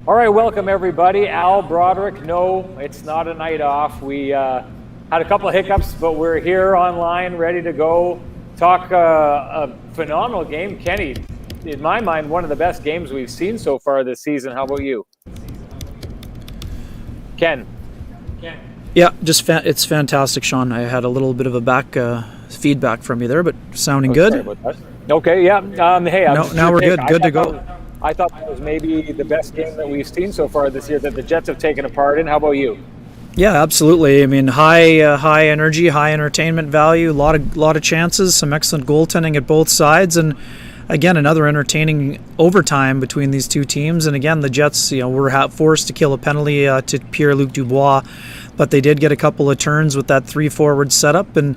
All right, welcome everybody. Al, Broderick, no, it's not a night off. We had a couple of hiccups, but we're here online, ready to go. Talk a phenomenal game. Kenny, in my mind, one of the best games we've seen so far this season. How about you? Ken? Yeah, it's fantastic, Sean. I had a little bit of a back feedback from you there, but sounding good. Okay, yeah. Hey, now we're good. Good to go. I thought that was maybe the best game that we've seen so far this year that the Jets have taken a part in. How about you? Yeah, absolutely. I mean, high energy, high entertainment value, a lot of chances, some excellent goaltending at both sides, and again, another entertaining overtime between these two teams. And again, the Jets, were forced to kill a penalty to Pierre-Luc Dubois, but they did get a couple of turns with that 3-forward setup, and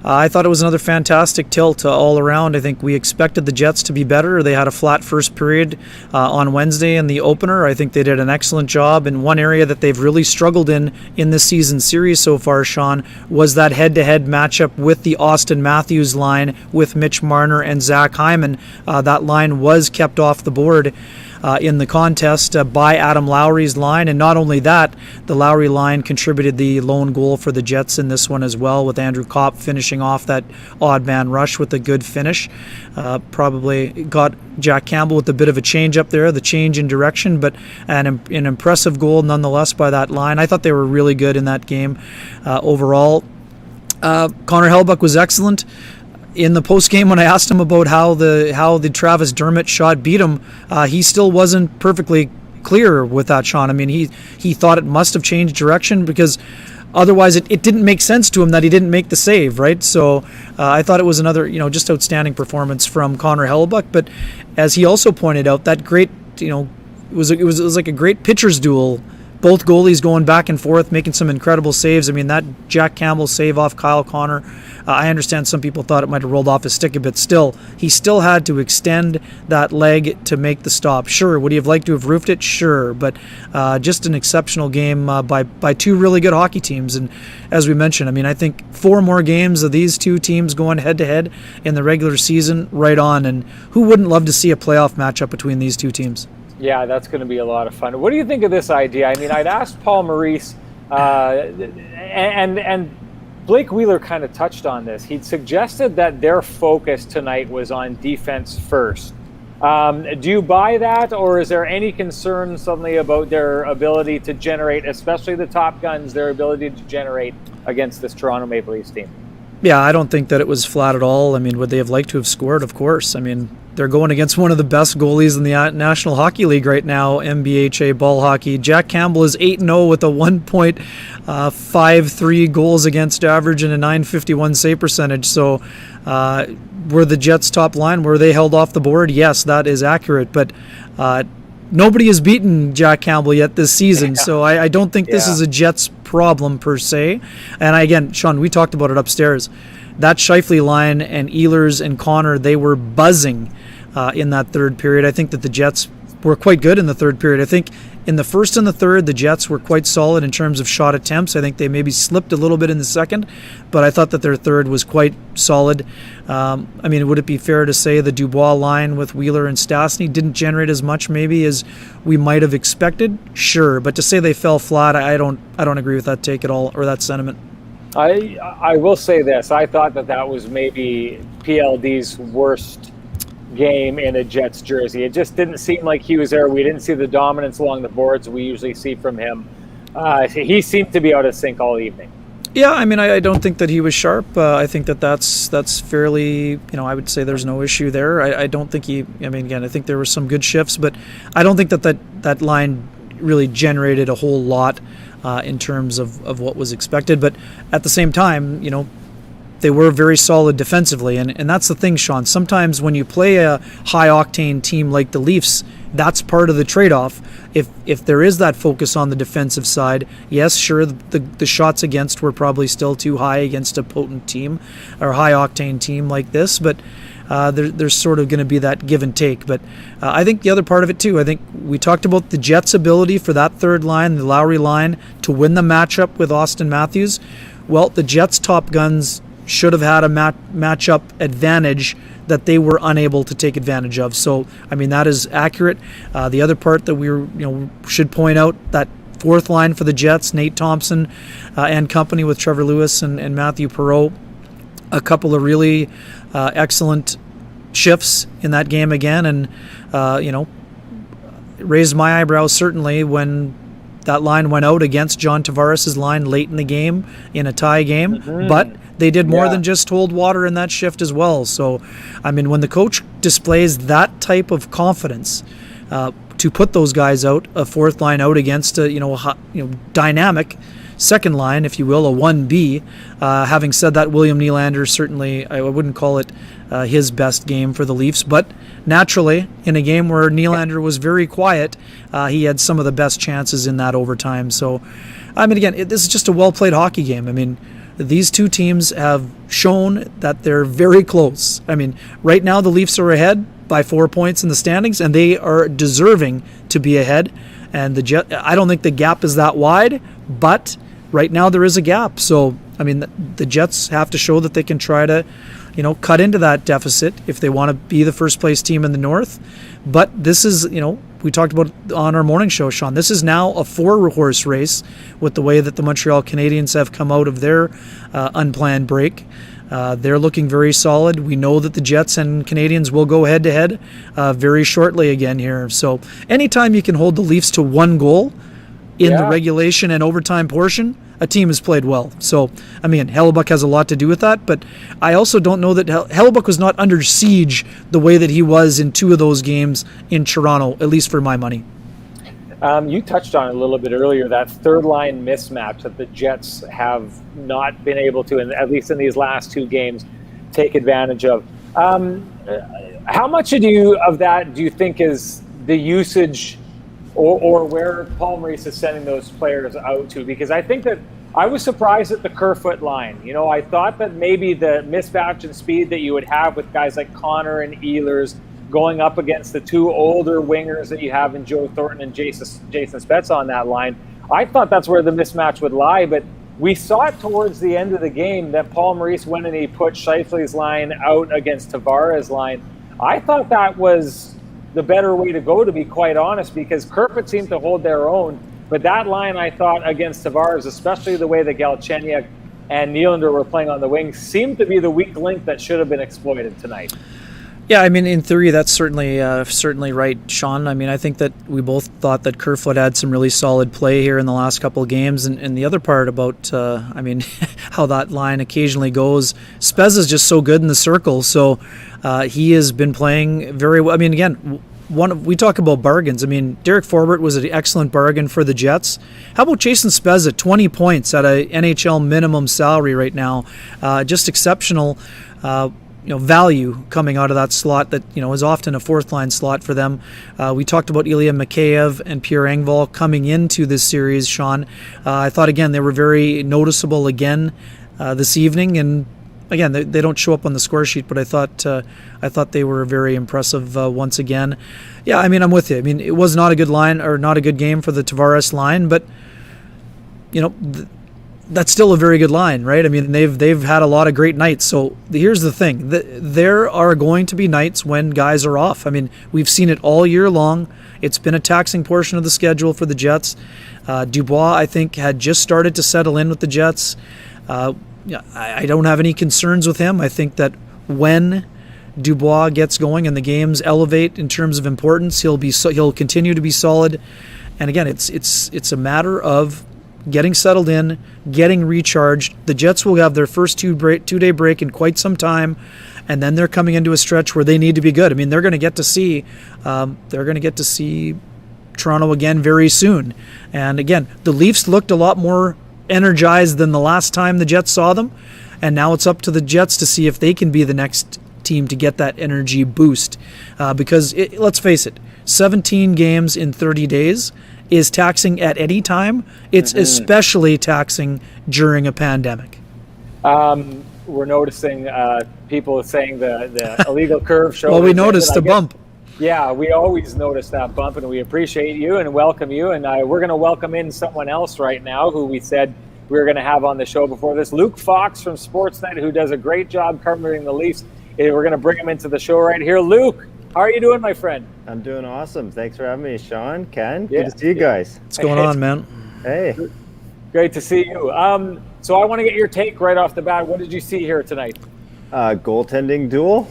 I thought it was another fantastic tilt all around. I think we expected the Jets to be better. They had a flat first period on Wednesday in the opener. I think they did an excellent job. In one area that they've really struggled in this season series so far, Sean, was that head-to-head matchup with the Auston Matthews line with Mitch Marner and Zach Hyman. That line was kept off the board in the contest by Adam Lowry's line, and not only that, the Lowry line contributed the lone goal for the Jets in this one as well, with Andrew Kopp finishing off that odd man rush with a good finish. Probably got Jack Campbell with a bit of a change up there, the change in direction, but an impressive goal nonetheless by that line. I thought they were really good in that game overall. Connor Hellebuyck was excellent. In the post game, when I asked him about how the Travis Dermott shot beat him, he still wasn't perfectly clear with that, Sean. I mean, he thought it must have changed direction because otherwise it didn't make sense to him that he didn't make the save, right? So I thought it was another just outstanding performance from Connor Hellebuyck. But as he also pointed out, that great it was like a great pitcher's duel. Both goalies going back and forth, making some incredible saves. I mean, that Jack Campbell save off Kyle Connor, I understand some people thought it might have rolled off his stick a bit. Still, he still had to extend that leg to make the stop. Sure, would he have liked to have roofed it? Sure, but just an exceptional game by two really good hockey teams. And as we mentioned, I mean, I think 4 more games of these two teams going head-to-head in the regular season, right on. And who wouldn't love to see a playoff matchup between these two teams? Yeah, that's going to be a lot of fun. What do you think of this idea? I mean, I'd asked Paul Maurice, and Blake Wheeler kind of touched on this. He'd suggested that their focus tonight was on defense first. Do you buy that, or is there any concern suddenly about their ability to generate, especially the top guns, their ability to generate against this Toronto Maple Leafs team? Yeah, I don't think that it was flat at all. I mean, would they have liked to have scored? Of course. I mean, they're going against one of the best goalies in the National Hockey League right now, NBHA ball hockey. Jack Campbell is 8-0 with a 1.53 goals against average and a .951 save percentage. So were the Jets' top line, were they held off the board? Yes, that is accurate. But nobody has beaten Jack Campbell yet this season, so I don't think this is a Jets problem per se. And again, Sean, we talked about it upstairs. That Scheifele line and Ehlers and Connor, they were buzzing in that third period. I think that the Jets were quite good in the third period. I think in the first and the third, the Jets were quite solid in terms of shot attempts. I think they maybe slipped a little bit in the second, but I thought that their third was quite solid. I mean, would it be fair to say the Dubois line with Wheeler and Stastny didn't generate as much maybe as we might have expected? Sure, but to say they fell flat, I don't agree with that take at all, or that sentiment. I will say this. I thought that was maybe PLD's worst game in a Jets jersey. It just didn't seem like he was there. We didn't see the dominance along the boards we usually see from him. He seemed to be out of sync all evening. Yeah, I mean, I don't think that he was sharp. I think that's fairly, I would say there's no issue there. I don't think again, I think there were some good shifts, but I don't think that line really generated a whole lot in terms of what was expected. But at the same time, they were very solid defensively. And that's the thing, Sean. Sometimes when you play a high-octane team like the Leafs, that's part of the trade-off. If there is that focus on the defensive side, yes, sure, the shots against were probably still too high against a potent team or high-octane team like this, but there's sort of going to be that give and take. But I think the other part of it too, I think we talked about the Jets' ability for that third line, the Lowry line, to win the matchup with Auston Matthews. Well, the Jets' top guns should have had a matchup advantage that they were unable to take advantage of. So, I mean, that is accurate. The other part that we should point out, that fourth line for the Jets, Nate Thompson and company with Trevor Lewis and Matthew Perreault, a couple of really excellent shifts in that game again, and raised my eyebrows certainly when that line went out against John Tavares' line late in the game in a tie game. But they did more than just hold water in that shift as well. So, I mean, when the coach displays that type of confidence to put those guys out, a fourth line out against a dynamic second line, if you will, a 1B. Having said that, William Nylander, certainly, I wouldn't call it his best game for the Leafs, but naturally, in a game where Nylander was very quiet, he had some of the best chances in that overtime. So, I mean, again, this is just a well-played hockey game. I mean, these two teams have shown that they're very close. I mean, right now the Leafs are ahead by 4 points in the standings, and they are deserving to be ahead. And I don't think the gap is that wide, but right now there is a gap. So, I mean, the Jets have to show that they can try to, cut into that deficit if they want to be the first place team in the North. But this is, we talked about it on our morning show, Sean. This is now a 4-horse race with the way that the Montreal Canadiens have come out of their unplanned break. They're looking very solid. We know that the Jets and Canadiens will go head-to-head very shortly again here. So anytime you can hold the Leafs to one goal in the regulation and overtime portion, a team has played well. So, I mean, Hellebuck has a lot to do with that, but I also don't know that Hellebuck was not under siege the way that he was in 2 of those games in Toronto, at least for my money. You touched on it a little bit earlier, that third-line mismatch that the Jets have not been able to, at least in these last 2 games, take advantage of. How much of that do you think is the usage or where Paul Maurice is sending those players out to? Because I think that I was surprised at the Kerfoot line. I thought that maybe the mismatch and speed that you would have with guys like Connor and Ehlers going up against the 2 older wingers that you have in Joe Thornton and Jason Spezza on that line, I thought that's where the mismatch would lie. But we saw it towards the end of the game that Paul Maurice went and he put Scheifele's line out against Tavares' line. I thought that was the better way to go, to be quite honest, because Kerfoot seemed to hold their own. But that line, I thought, against Tavares, especially the way that Galchenyuk and Nylander were playing on the wings, seemed to be the weak link that should have been exploited tonight. Yeah, I mean, in theory, that's certainly right, Sean. I mean, I think that we both thought that Kerfoot had some really solid play here in the last couple of games. And the other part about, how that line occasionally goes, Spezza's just so good in the circle. So he has been playing very well. I mean, again, we talk about bargains. I mean, Derek Forbort was an excellent bargain for the Jets. How about Jason Spezza, 20 points at a NHL minimum salary right now? Just exceptional. Value coming out of that slot that is often a fourth line slot for them. We talked about Ilya Mikheyev and Pierre Engvall coming into this series, Sean. I thought again they were very noticeable again this evening, and again they don't show up on the score sheet, but I thought they were very impressive once again. Yeah, I mean, I'm with you. I mean, it was not a good line or not a good game for the Tavares line, but that's still a very good line, right? I mean, they've had a lot of great nights. So here's the thing. There are going to be nights when guys are off. I mean, we've seen it all year long. It's been a taxing portion of the schedule for the Jets. Dubois, I think, had just started to settle in with the Jets. I don't have any concerns with him. I think that when Dubois gets going and the games elevate in terms of importance, he'll continue to be solid. And again, it's a matter of getting settled in, getting recharged. The Jets will have their first two-day break in quite some time, and then they're coming into a stretch where they need to be good. I mean, they're going to get to see Toronto again very soon. And again, the Leafs looked a lot more energized than the last time the Jets saw them, and now it's up to the Jets to see if they can be the next team to get that energy boost. Because let's face it, 17 games in 30 days is taxing at any time. It's especially taxing during a pandemic. We're noticing people saying the illegal curve show. Well, we noticed the bump. Yeah, we always notice that bump, and we appreciate you and welcome you. And we're going to welcome in someone else right now who we said we were going to have on the show before this. Luke Fox from Sportsnet, who does a great job covering the Leafs. We're going to bring him into the show right here. Luke, how are you doing, my friend? I'm doing awesome. Thanks for having me, Sean, Ken. Good to see you guys. What's going on, man? Hey. Great to see you. So I want to get your take right off the bat. What did you see here tonight? Goaltending duel.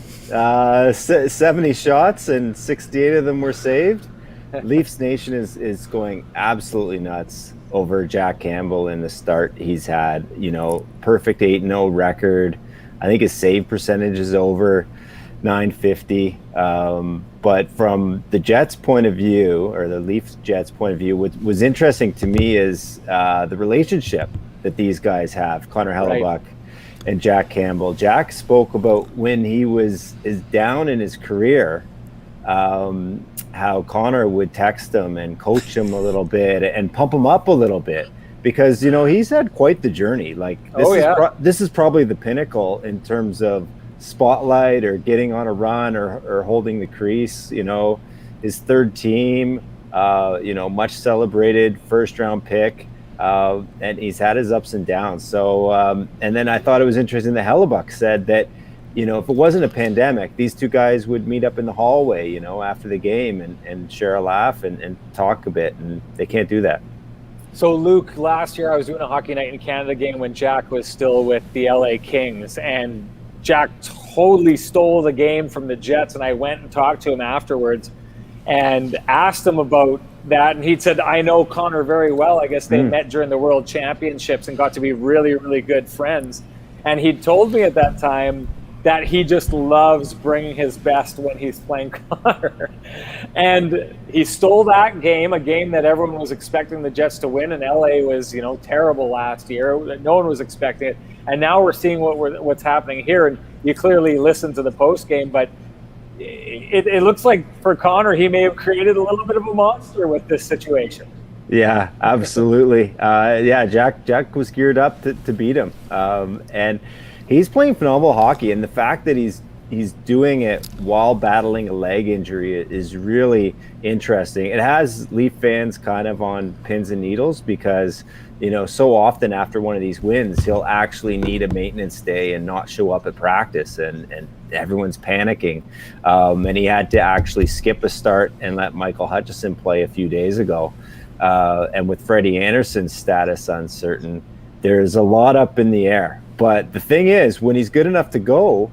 70 shots and 68 of them were saved. Leafs Nation is going absolutely nuts over Jack Campbell in the start he's had. Perfect 8-0 record. I think his save percentage is over .950. But from the Jets' point of view, or the Leafs Jets' point of view, what was interesting to me is the relationship that these guys have, Connor Hellebuck and Jack Campbell. Jack spoke about when he is down in his career, how Connor would text him and coach him a little bit and pump him up a little bit, because he's had quite the journey. Like this is probably the pinnacle in terms of spotlight or getting on a run or holding the crease. His third team, much celebrated first round pick, and he's had his ups and downs. So and then I thought it was interesting that Hellebuck said that if it wasn't a pandemic, these two guys would meet up in the hallway after the game and share a laugh and talk a bit, and they can't do that. So Luke, last year I was doing a Hockey Night in Canada game when Jack was still with the LA Kings, and Jack totally stole the game from the Jets, and I went and talked to him afterwards and asked him about that, and he said, I know Connor very well. I guess they met during the World Championships and got to be really, really good friends. And he told me at that time that he just loves bringing his best when he's playing Connor. And he stole that game, a game that everyone was expecting the Jets to win, and LA was, terrible last year. No one was expecting it. And now we're seeing what's happening here. And you clearly listened to the post game, but it looks like for Connor, he may have created a little bit of a monster with this situation. Yeah, absolutely. Jack was geared up to beat him. And he's playing phenomenal hockey, and the fact that he's doing it while battling a leg injury is really interesting. It has Leaf fans kind of on pins and needles, because so often after one of these wins, he'll actually need a maintenance day and not show up at practice, and everyone's panicking. And he had to actually skip a start and let Michael Hutchison play a few days ago. And with Freddie Anderson's status uncertain, there's a lot up in the air. But the thing is, when he's good enough to go,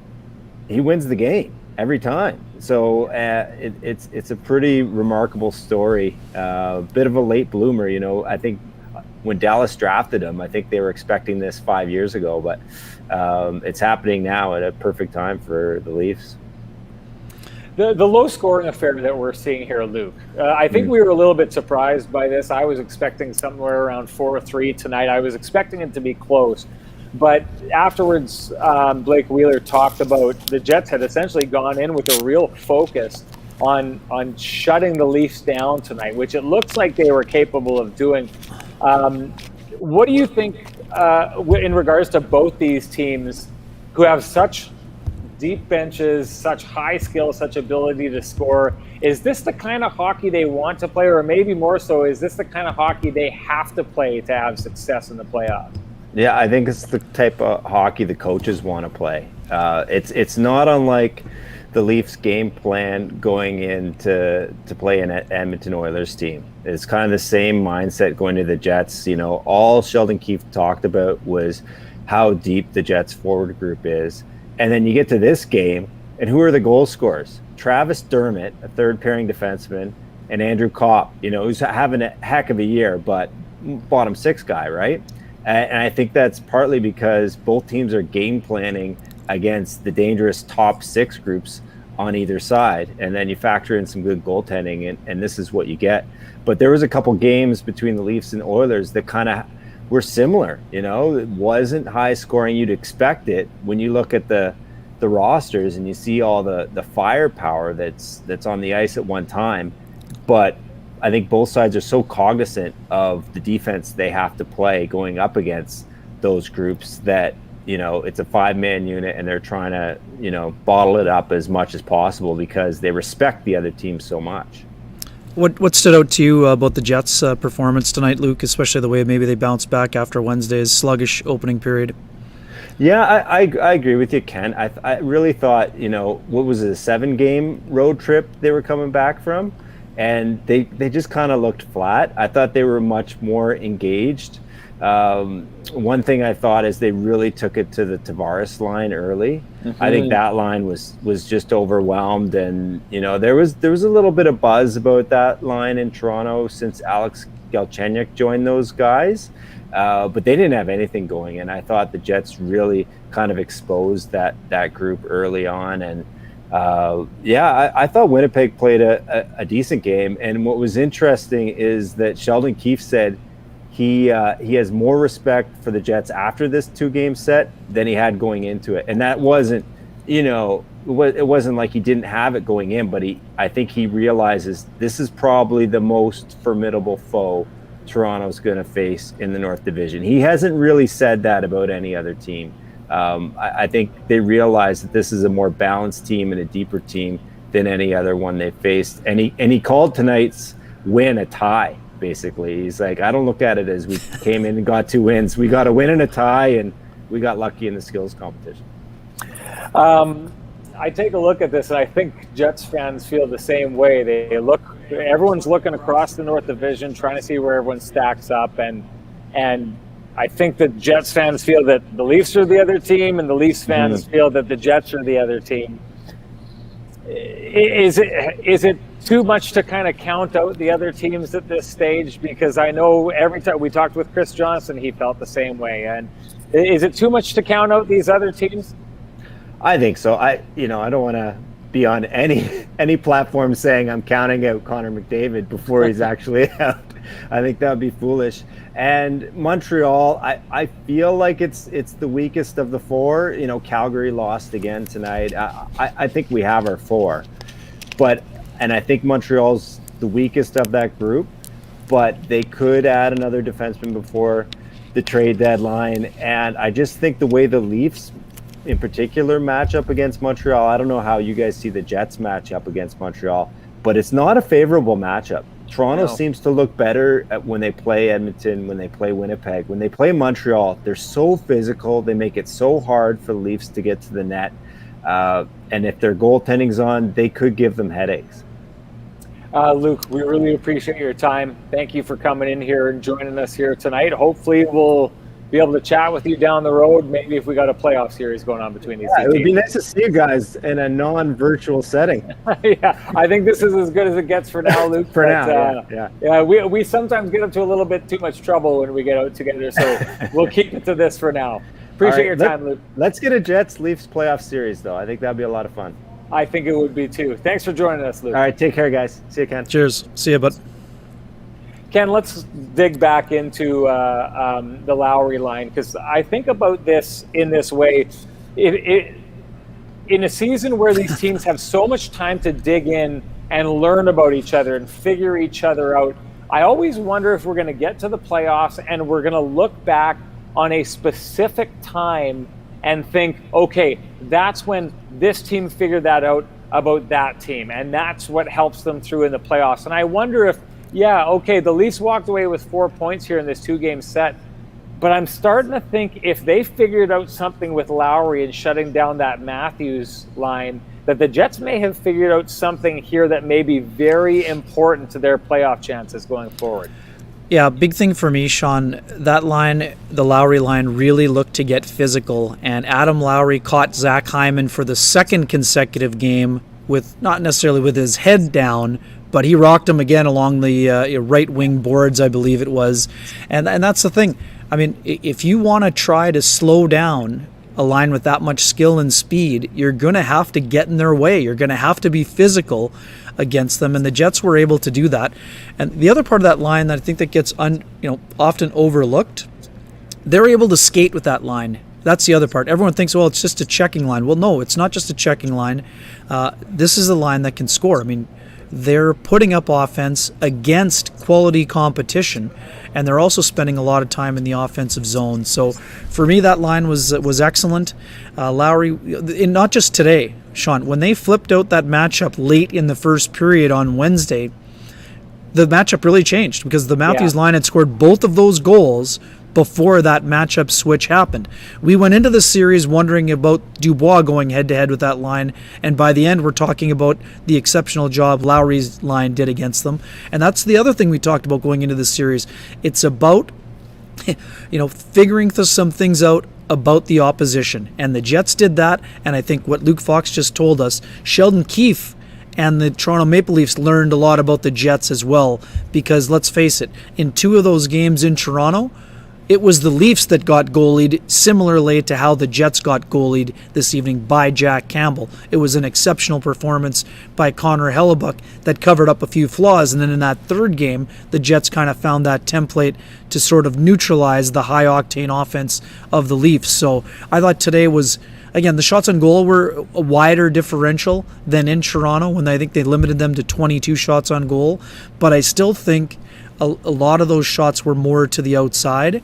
he wins the game every time. So it's a pretty remarkable story. Bit of a late bloomer, I think when Dallas drafted him, I think they were expecting this 5 years ago, but it's happening now at a perfect time for the Leafs. The low scoring affair that we're seeing here, Luke, I think we were a little bit surprised by this. I was expecting somewhere around 4-3 tonight. I was expecting it to be close. But afterwards, Blake Wheeler talked about the Jets had essentially gone in with a real focus on shutting the Leafs down tonight, which it looks like they were capable of doing. What do you think in regards to both these teams who have such deep benches, such high skill, such ability to score? Is this the kind of hockey they want to play, or maybe more so, is this the kind of hockey they have to play to have success in the playoffs? Yeah, I think it's the type of hockey the coaches want to play. It's not unlike the Leafs game plan going in to play an Edmonton Oilers team. It's kind of the same mindset going to the Jets. All Sheldon Keefe talked about was how deep the Jets forward group is. And then you get to this game, and who are the goal scorers? Travis Dermott, a third pairing defenseman, and Andrew Kopp, who's having a heck of a year, but bottom six guy, right? And I think that's partly because both teams are game planning against the dangerous top six groups on either side. And then you factor in some good goaltending, and this is what you get. But there was a couple games between the Leafs and Oilers that kind of were similar. It wasn't high scoring. You'd expect it when you look at the rosters and you see all the firepower that's on the ice at one time. But I think both sides are so cognizant of the defense they have to play going up against those groups that, it's a 5-man unit, and they're trying to, bottle it up as much as possible because they respect the other team so much. What stood out to you about the Jets' performance tonight, Luke, especially the way maybe they bounced back after Wednesday's sluggish opening period? Yeah, I agree with you, Ken. I really thought, what was it, a 7-game road trip they were coming back from? And they just kind of looked flat. I thought they were much more engaged. One thing I thought is they really took it to the Tavares line early. Mm-hmm. I think that line was just overwhelmed, and there was a little bit of buzz about that line in Toronto since Alex Galchenyuk joined those guys, but they didn't have anything going. And I thought the Jets really kind of exposed that group early on. And I thought Winnipeg played a decent game. And what was interesting is that Sheldon Keefe said he has more respect for the Jets after this 2-game set than he had going into it. And that wasn't, it wasn't like he didn't have it going in, but I think he realizes this is probably the most formidable foe Toronto's going to face in the North Division. He hasn't really said that about any other team. I think they realize that this is a more balanced team and a deeper team than any other one they faced. And he called tonight's win a tie. Basically, he's like, I don't look at it as we came in and got 2 wins. We got a win and a tie, and we got lucky in the skills competition. I take a look at this, and I think Jets fans feel the same way. Everyone's looking across the North Division, trying to see where everyone stacks up, and I think that Jets fans feel that the Leafs are the other team, and the Leafs fans feel that the Jets are the other team. Is it too much to kind of count out the other teams at this stage? Because I know every time we talked with Chris Johnson, he felt the same way. And is it too much to count out these other teams? I think so. I don't want to be on any platform saying I'm counting out Connor McDavid before he's actually out. I think that would be foolish. And Montreal, I feel like it's the weakest of the 4. Calgary lost again tonight. I think we have our 4. And I think Montreal's the weakest of that group, but they could add another defenseman before the trade deadline. And I just think the way the Leafs in particular match up against Montreal, I don't know how you guys see the Jets match up against Montreal, but it's not a favorable matchup. Toronto seems to look better when they play Edmonton, when they play Winnipeg. When they play Montreal, they're so physical. They make it so hard for the Leafs to get to the net. And if their goaltending's on, they could give them headaches. Luke, we really appreciate your time. Thank you for coming in here and joining us here tonight. Hopefully we'll be able to chat with you down the road, maybe if we got a playoff series going on between these two teams. It would be nice to see you guys in a non-virtual setting. Yeah, I think this is as good as it gets for now, Luke. Yeah, we sometimes get into a little bit too much trouble when we get out together, so we'll keep it to this for now. Appreciate your time, Luke. Let's get a Jets-Leafs playoff series, though. I think that'd be a lot of fun. I think it would be, too. Thanks for joining us, Luke. All right, take care, guys. See you, Ken. Cheers. See you, bud. Ken, let's dig back into the Lowry line, because I think about this in this way. In a season where these teams have so much time to dig in and learn about each other and figure each other out, I always wonder if we're going to get to the playoffs and we're going to look back on a specific time and think, okay, that's when this team figured that out about that team, and that's what helps them through in the playoffs. And I wonder if, the Leafs walked away with 4 points here in this 2-game set, but I'm starting to think if they figured out something with Lowry and shutting down that Matthews line, that the Jets may have figured out something here that may be very important to their playoff chances going forward. Yeah, big thing for me, Sean, that line, the Lowry line, really looked to get physical, and Adam Lowry caught Zach Hyman for the second consecutive game with, not necessarily with his head down, but he rocked him again along the right wing boards, I believe it was. And that's the thing. I mean, if you want to try to slow down a line with that much skill and speed, you're going to have to get in their way. You're going to have to be physical against them, and the Jets were able to do that. And the other part of that line that I think that gets often overlooked, they're able to skate with that line. That's the other part. Everyone thinks, well, it's just a checking line. Well, no, it's not just a checking line. This is a line that can score. I mean, they're putting up offense against quality competition, and they're also spending a lot of time in the offensive zone. So for me, that line was excellent. Lowry, not just today, Sean, when they flipped out that matchup late in the first period on Wednesday, the matchup really changed because the Matthews line had scored both of those goals before that matchup switch happened. We went into the series wondering about Dubois going head-to-head with that line, and by the end we're talking about the exceptional job Lowry's line did against them. And that's the other thing we talked about going into the series. It's about figuring some things out about the opposition. And the Jets did that, and I think what Luke Fox just told us, Sheldon Keefe and the Toronto Maple Leafs learned a lot about the Jets as well, because let's face it, in 2 of those games in Toronto, it was the Leafs that got goalied, similarly to how the Jets got goalied this evening by Jack Campbell. It was an exceptional performance by Connor Hellebuck that covered up a few flaws, and then in that third game, the Jets kind of found that template to sort of neutralize the high-octane offense of the Leafs. So I thought today was, again, the shots on goal were a wider differential than in Toronto, when I think they limited them to 22 shots on goal, but I still think a lot of those shots were more to the outside.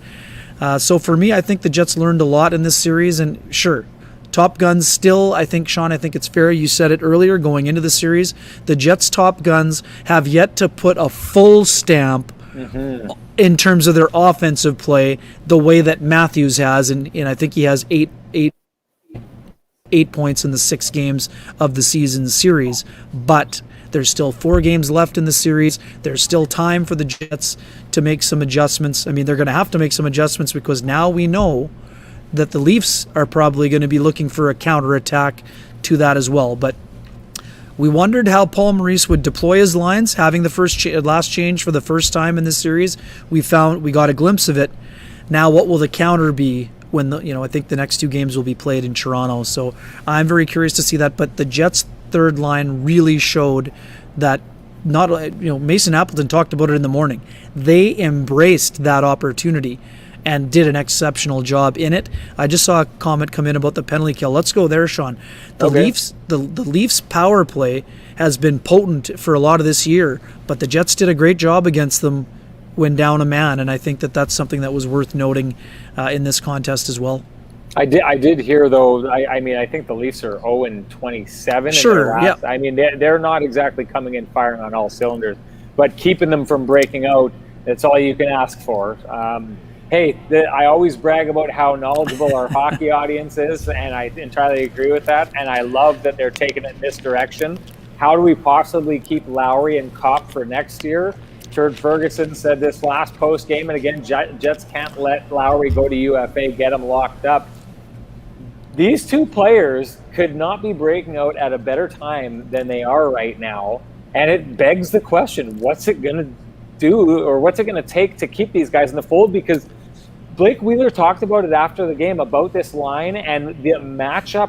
So for me, I think the Jets learned a lot in this series, and sure, Top Guns still, I think, Sean, I think it's fair, you said it earlier going into the series, the Jets' Top Guns have yet to put a full stamp in terms of their offensive play the way that Matthews has, and I think he has eight points in the 6 games of the season series, but there's still 4 games left in the series. There's still time for the Jets to make some adjustments. I mean, they're going to have to make some adjustments because now we know that the Leafs are probably going to be looking for a counterattack to that as well. But we wondered how Paul Maurice would deploy his lines, having the last change for the first time in this series. We got a glimpse of it. Now, what will the counter be when I think the next 2 games will be played in Toronto? So I'm very curious to see that. But the Jets' third line really showed that Mason Appleton talked about it in the morning. They embraced that opportunity and did an exceptional job in it. I just saw a comment come in about the penalty kill. Let's go there, Sean. The Leafs power play has been potent for a lot of this year, but the Jets did a great job against them when down a man, and I think that that's something that was worth noting in this contest as well. I did hear, though, I mean, I think the Leafs are 0-27. Sure, yeah. I mean, they're not exactly coming in firing on all cylinders, but keeping them from breaking out, that's all you can ask for. I always brag about how knowledgeable our hockey audience is, and I entirely agree with that, and I love that they're taking it in this direction. How do we possibly keep Lowry and Kopp for next year? Turd Ferguson said this last post game, and again, Jets can't let Lowry go to UFA, get him locked up. These 2 players could not be breaking out at a better time than they are right now, and it begs the question, what's it going to do, or what's it going to take to keep these guys in the fold? Because Blake Wheeler talked about it after the game, about this line and the matchup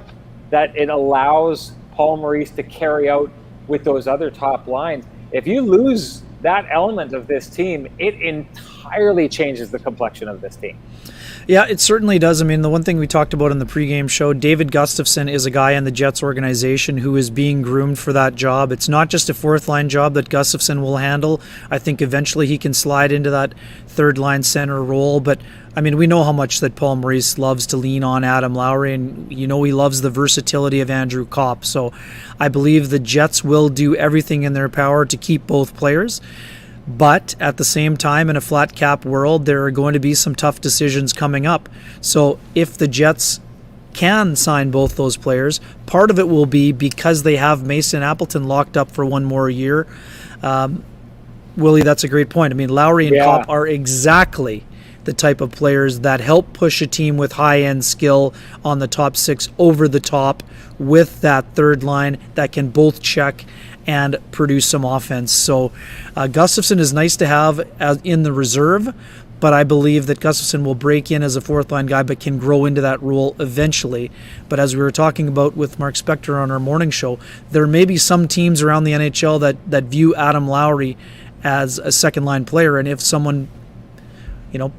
that it allows Paul Maurice to carry out with those other top lines. If you lose that element of this team, it entirely changes the complexion of this team. Yeah, it certainly does. I mean, the one thing we talked about in the pregame show, David Gustafsson is a guy in the Jets organization who is being groomed for that job. It's not just a 4th-line job that Gustafsson will handle. I think eventually he can slide into that 3rd-line center role, but I mean, we know how much that Paul Maurice loves to lean on Adam Lowry, and he loves the versatility of Andrew Kopp. So I believe the Jets will do everything in their power to keep both players. But at the same time, in a flat cap world, there are going to be some tough decisions coming up. So if the Jets can sign both those players, part of it will be because they have Mason Appleton locked up for 1 more year. Willie, that's a great point. I mean, Lowry and Kopp are exactly the type of players that help push a team with high-end skill on the top 6 over the top with that 3rd line that can both check and produce some offense. So Gustafsson is nice to have in the reserve, but I believe that Gustafsson will break in as a 4th-line guy but can grow into that role eventually. But as we were talking about with Mark Spector on our morning show, there may be some teams around the NHL that view Adam Lowry as a 2nd-line player, and if someone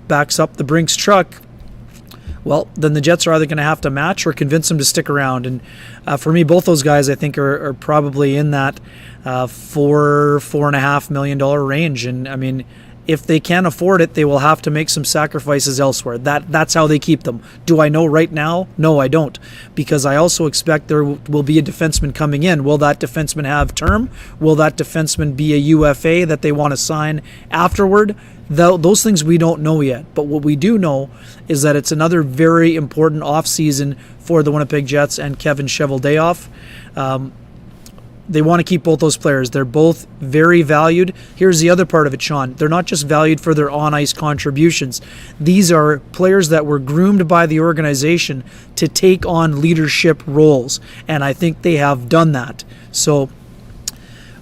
backs up the Brinks truck, well, then the Jets are either going to have to match or convince him to stick around. And for me, both those guys, I think, are probably in that $4.5 million range. And I mean, if they can't afford it, they will have to make some sacrifices elsewhere. That's how they keep them. Do I know right now? No, I don't, because I also expect there will be a defenseman coming in. Will that defenseman have term? Will that defenseman be a UFA that they want to sign afterward? Those things we don't know yet. But what we do know is that it's another very important offseason for the Winnipeg Jets and Kevin Cheveldayoff. They want to keep both those players. They're both very valued. Here's the other part of it, Sean. They're not just valued for their on-ice contributions. These are players that were groomed by the organization to take on leadership roles, and I think they have done that. So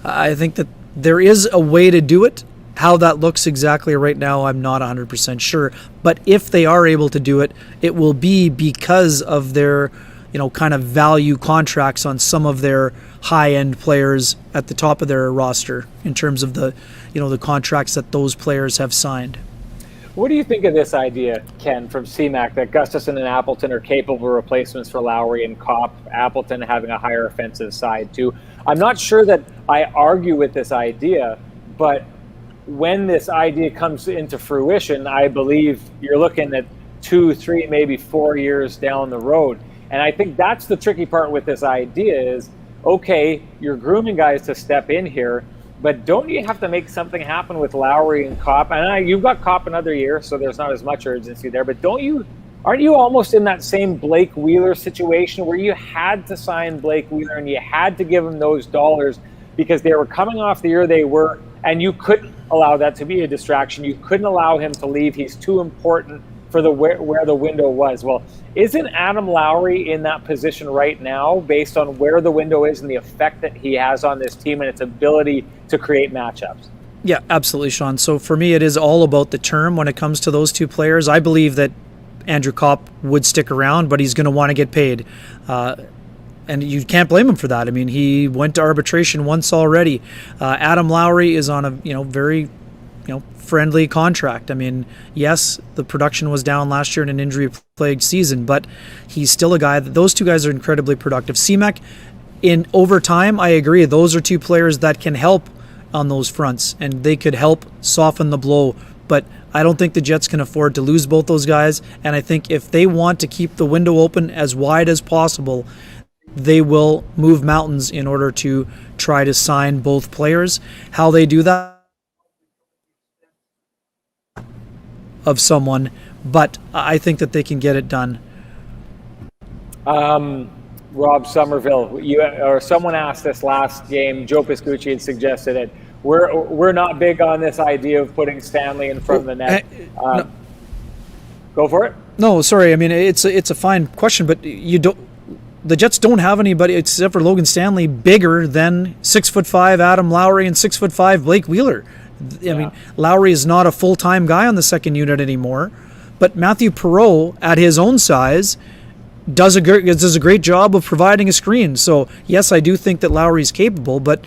I think that there is a way to do it. How that looks exactly right now, I'm not 100% sure. But if they are able to do it, it will be because of their kind of value contracts on some of their high-end players at the top of their roster in terms of the contracts that those players have signed. What do you think of this idea, Ken, from CMAC, that Gustafson and Appleton are capable replacements for Lowry and Kopp, Appleton having a higher offensive side too? I'm not sure that I argue with this idea, but when this idea comes into fruition, I believe you're looking at 2, 3, maybe 4 years down the road. And I think that's the tricky part with this idea is, okay, you're grooming guys to step in here, but don't you have to make something happen with Lowry and Kopp? And you've got Kopp another year, so there's not as much urgency there, but aren't you almost in that same Blake Wheeler situation where you had to sign Blake Wheeler and you had to give him those dollars because they were coming off the year they were, and you couldn't allow that to be a distraction. You couldn't allow him to leave. He's too important for where the window was. Well, isn't Adam Lowry in that position right now based on where the window is and the effect that he has on this team and its ability to create matchups? Yeah, absolutely, Sean. So for me, it is all about the term when it comes to those two players. I believe that Andrew Kopp would stick around, but he's going to want to get paid. And you can't blame him for that. I mean, he went to arbitration once already. Adam Lowry is on a very friendly contract. I mean, yes, the production was down last year in an injury-plagued season, but he's still a guy that those two guys are incredibly productive. CMAC, in overtime, I agree. Those are two players that can help on those fronts, and they could help soften the blow. But I don't think the Jets can afford to lose both those guys. And I think if they want to keep the window open as wide as possible, they will move mountains in order to try to sign both players. How they do that of someone, but I think that they can get it done. Rob Somerville, someone asked this last game. Joe Piscucci had suggested it. We're not big on this idea of putting Stanley in front of the net. No. Go for it. No, sorry. I mean, it's a fine question, but you don't. The Jets don't have anybody except for Logan Stanley bigger than 6'5" Adam Lowry and 6'5" Blake Wheeler. I mean, Lowry is not a full-time guy on the second unit anymore, but Matthew Perreault, at his own size, does a great job of providing a screen. So, yes, I do think that Lowry's capable, but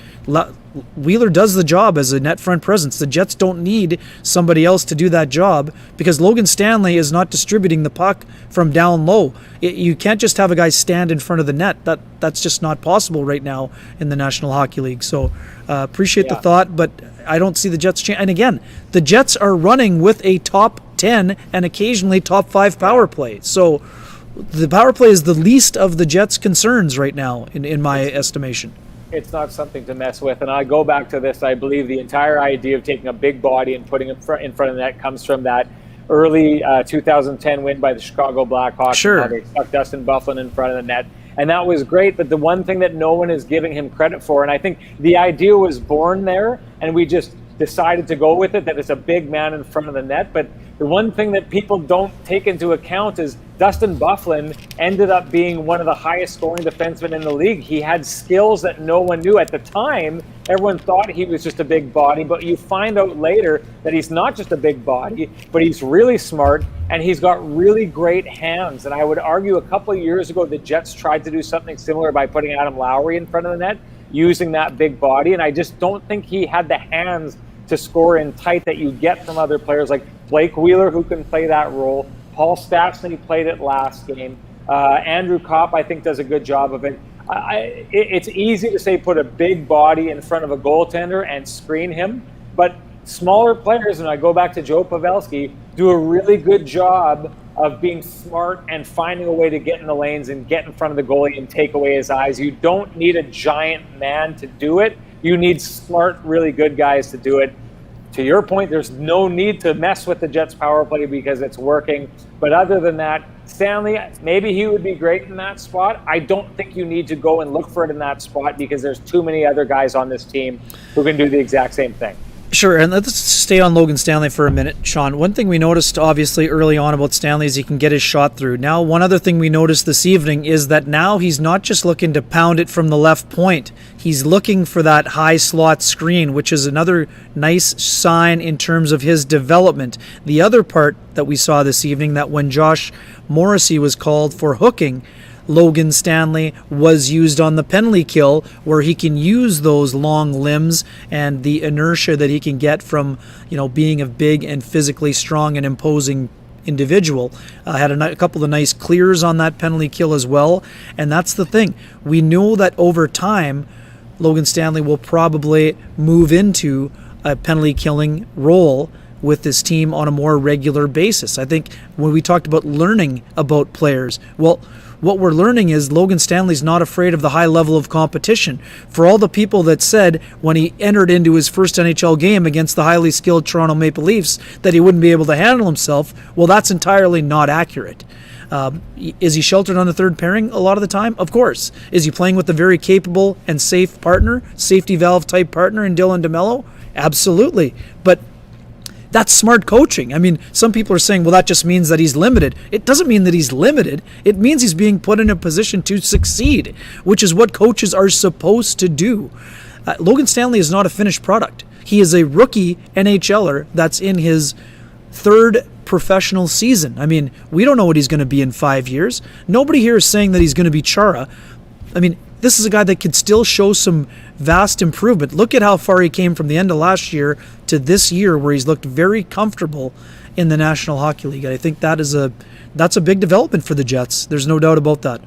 Wheeler does the job as a net front presence. The Jets don't need somebody else to do that job because Logan Stanley is not distributing the puck from down low. You can't just have a guy stand in front of the net. That's just not possible right now in the National Hockey League. So appreciate the thought, but I don't see the Jets change. And again, the Jets are running with a top 10 and occasionally top 5 power play. So the power play is the least of the Jets' concerns right now, in my estimation. It's not something to mess with. And I go back to this. I believe the entire idea of taking a big body and putting him in front of the net comes from that early 2010 win by the Chicago Blackhawks. Sure. How they stuck Dustin Byfuglien in front of the net. And that was great. But the one thing that no one is giving him credit for, and I think the idea was born there, and we just decided to go with it, that it's a big man in front of the net. But the one thing that people don't take into account is Dustin Byfuglien ended up being one of the highest scoring defensemen in the league. He had skills that no one knew. At the time, everyone thought he was just a big body, but you find out later that he's not just a big body, but he's really smart, and he's got really great hands. And I would argue a couple of years ago, the Jets tried to do something similar by putting Adam Lowry in front of the net, using that big body, and I just don't think he had the hands to score in tight that you get from other players like Blake Wheeler, who can play that role. Paul Stastny played it last game. Andrew Kopp, I think, does a good job of it. It's easy to say put a big body in front of a goaltender and screen him, but smaller players, and I go back to Joe Pavelski, do a really good job of being smart and finding a way to get in the lanes and get in front of the goalie and take away his eyes. You don't need a giant man to do it. You need smart, really good guys to do it. To your point, there's no need to mess with the Jets power play because it's working. But other than that, Stanley, maybe he would be great in that spot. I don't think you need to go and look for it in that spot because there's too many other guys on this team who can do the exact same thing. Sure, and let's stay on Logan Stanley for a minute, Sean. One thing we noticed, obviously, early on about Stanley is he can get his shot through. Now, one other thing we noticed this evening is that now he's not just looking to pound it from the left point. He's looking for that high slot screen, which is another nice sign in terms of his development. The other part that we saw this evening, that when Josh Morrissey was called for hooking, Logan Stanley was used on the penalty kill, where he can use those long limbs and the inertia that he can get from, being a big and physically strong and imposing individual. Had a couple of nice clears on that penalty kill as well. And that's the thing. We know that over time, Logan Stanley will probably move into a penalty killing role with this team on a more regular basis. I think when we talked about learning about players, well, what we're learning is Logan Stanley's not afraid of the high level of competition. For all the people that said when he entered into his first NHL game against the highly skilled Toronto Maple Leafs that he wouldn't be able to handle himself, well, that's entirely not accurate. Is he sheltered on the third pairing a lot of the time? Of course. Is he playing with a very capable and safe partner, safety valve type partner in Dylan DeMello? Absolutely. But that's smart coaching. I mean, some people are saying, well, that just means that he's limited. It doesn't mean that he's limited. It means he's being put in a position to succeed, which is what coaches are supposed to do. Logan Stanley is not a finished product. He is a rookie NHLer that's in his third professional season. I mean, we don't know what he's going to be in 5 years. Nobody here is saying that he's going to be Chara. I mean, this is a guy that could still show some vast improvement. Look at how far he came from the end of last year to this year, where he's looked very comfortable in the National Hockey League. And I think that's a big development for the Jets. There's no doubt about that.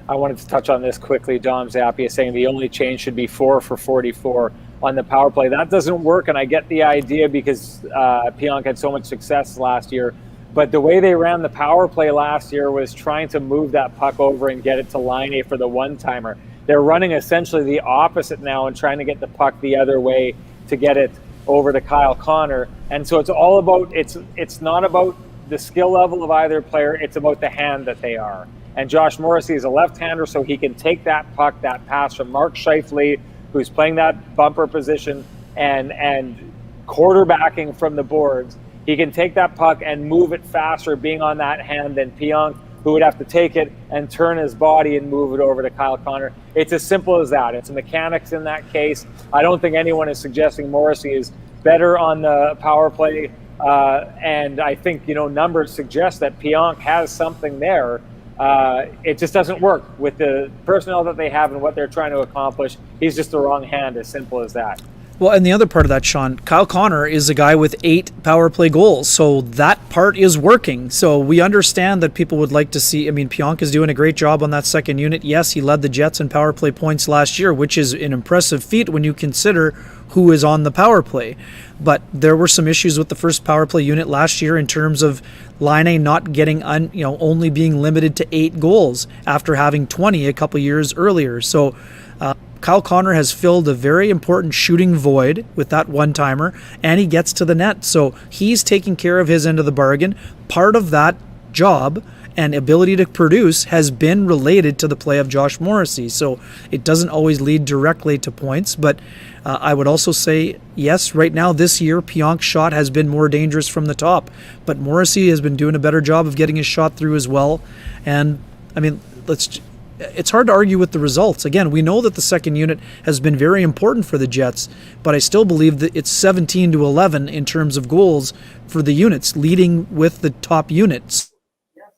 I wanted to touch on this quickly. Dom Zappia saying the only change should be 4 for 44 on the power play. That doesn't work, and I get the idea because Pionk had so much success last year. But the way they ran the power play last year was trying to move that puck over and get it to line A for the one-timer. They're running essentially the opposite now and trying to get the puck the other way to get it over to Kyle Connor. And so it's all about, it's not about the skill level of either player, it's about the hand that they are. And Josh Morrissey is a left-hander, so he can take that puck, that pass from Mark Scheifele, who's playing that bumper position and quarterbacking from the boards. He can take that puck and move it faster being on that hand than Pionk, who would have to take it and turn his body and move it over to Kyle Connor. It's as simple as that. It's mechanics in that case. I don't think anyone is suggesting Morrissey is better on the power play. And I think, numbers suggest that Pionk has something there. It just doesn't work with the personnel that they have and what they're trying to accomplish. He's just the wrong hand, as simple as that. Well, and the other part of that, Sean, Kyle Connor is a guy with 8 power play goals, so that part is working. So we understand that people would like to see, Pionk is doing a great job on that second unit. Yes, he led the Jets in power play points last year, which is an impressive feat when you consider who is on the power play. But there were some issues with the first power play unit last year in terms of Line A not getting, only being limited to 8 goals after having 20 a couple years earlier. So Kyle Connor has filled a very important shooting void with that one-timer, and he gets to the net. So he's taking care of his end of the bargain. Part of that job and ability to produce has been related to the play of Josh Morrissey. So it doesn't always lead directly to points, but I would also say, yes, right now this year, Pionk's shot has been more dangerous from the top, but Morrissey has been doing a better job of getting his shot through as well. And, it's hard to argue with the results. Again, we know that the second unit has been very important for the Jets, but I still believe that it's 17-11 in terms of goals for the units, leading with the top units.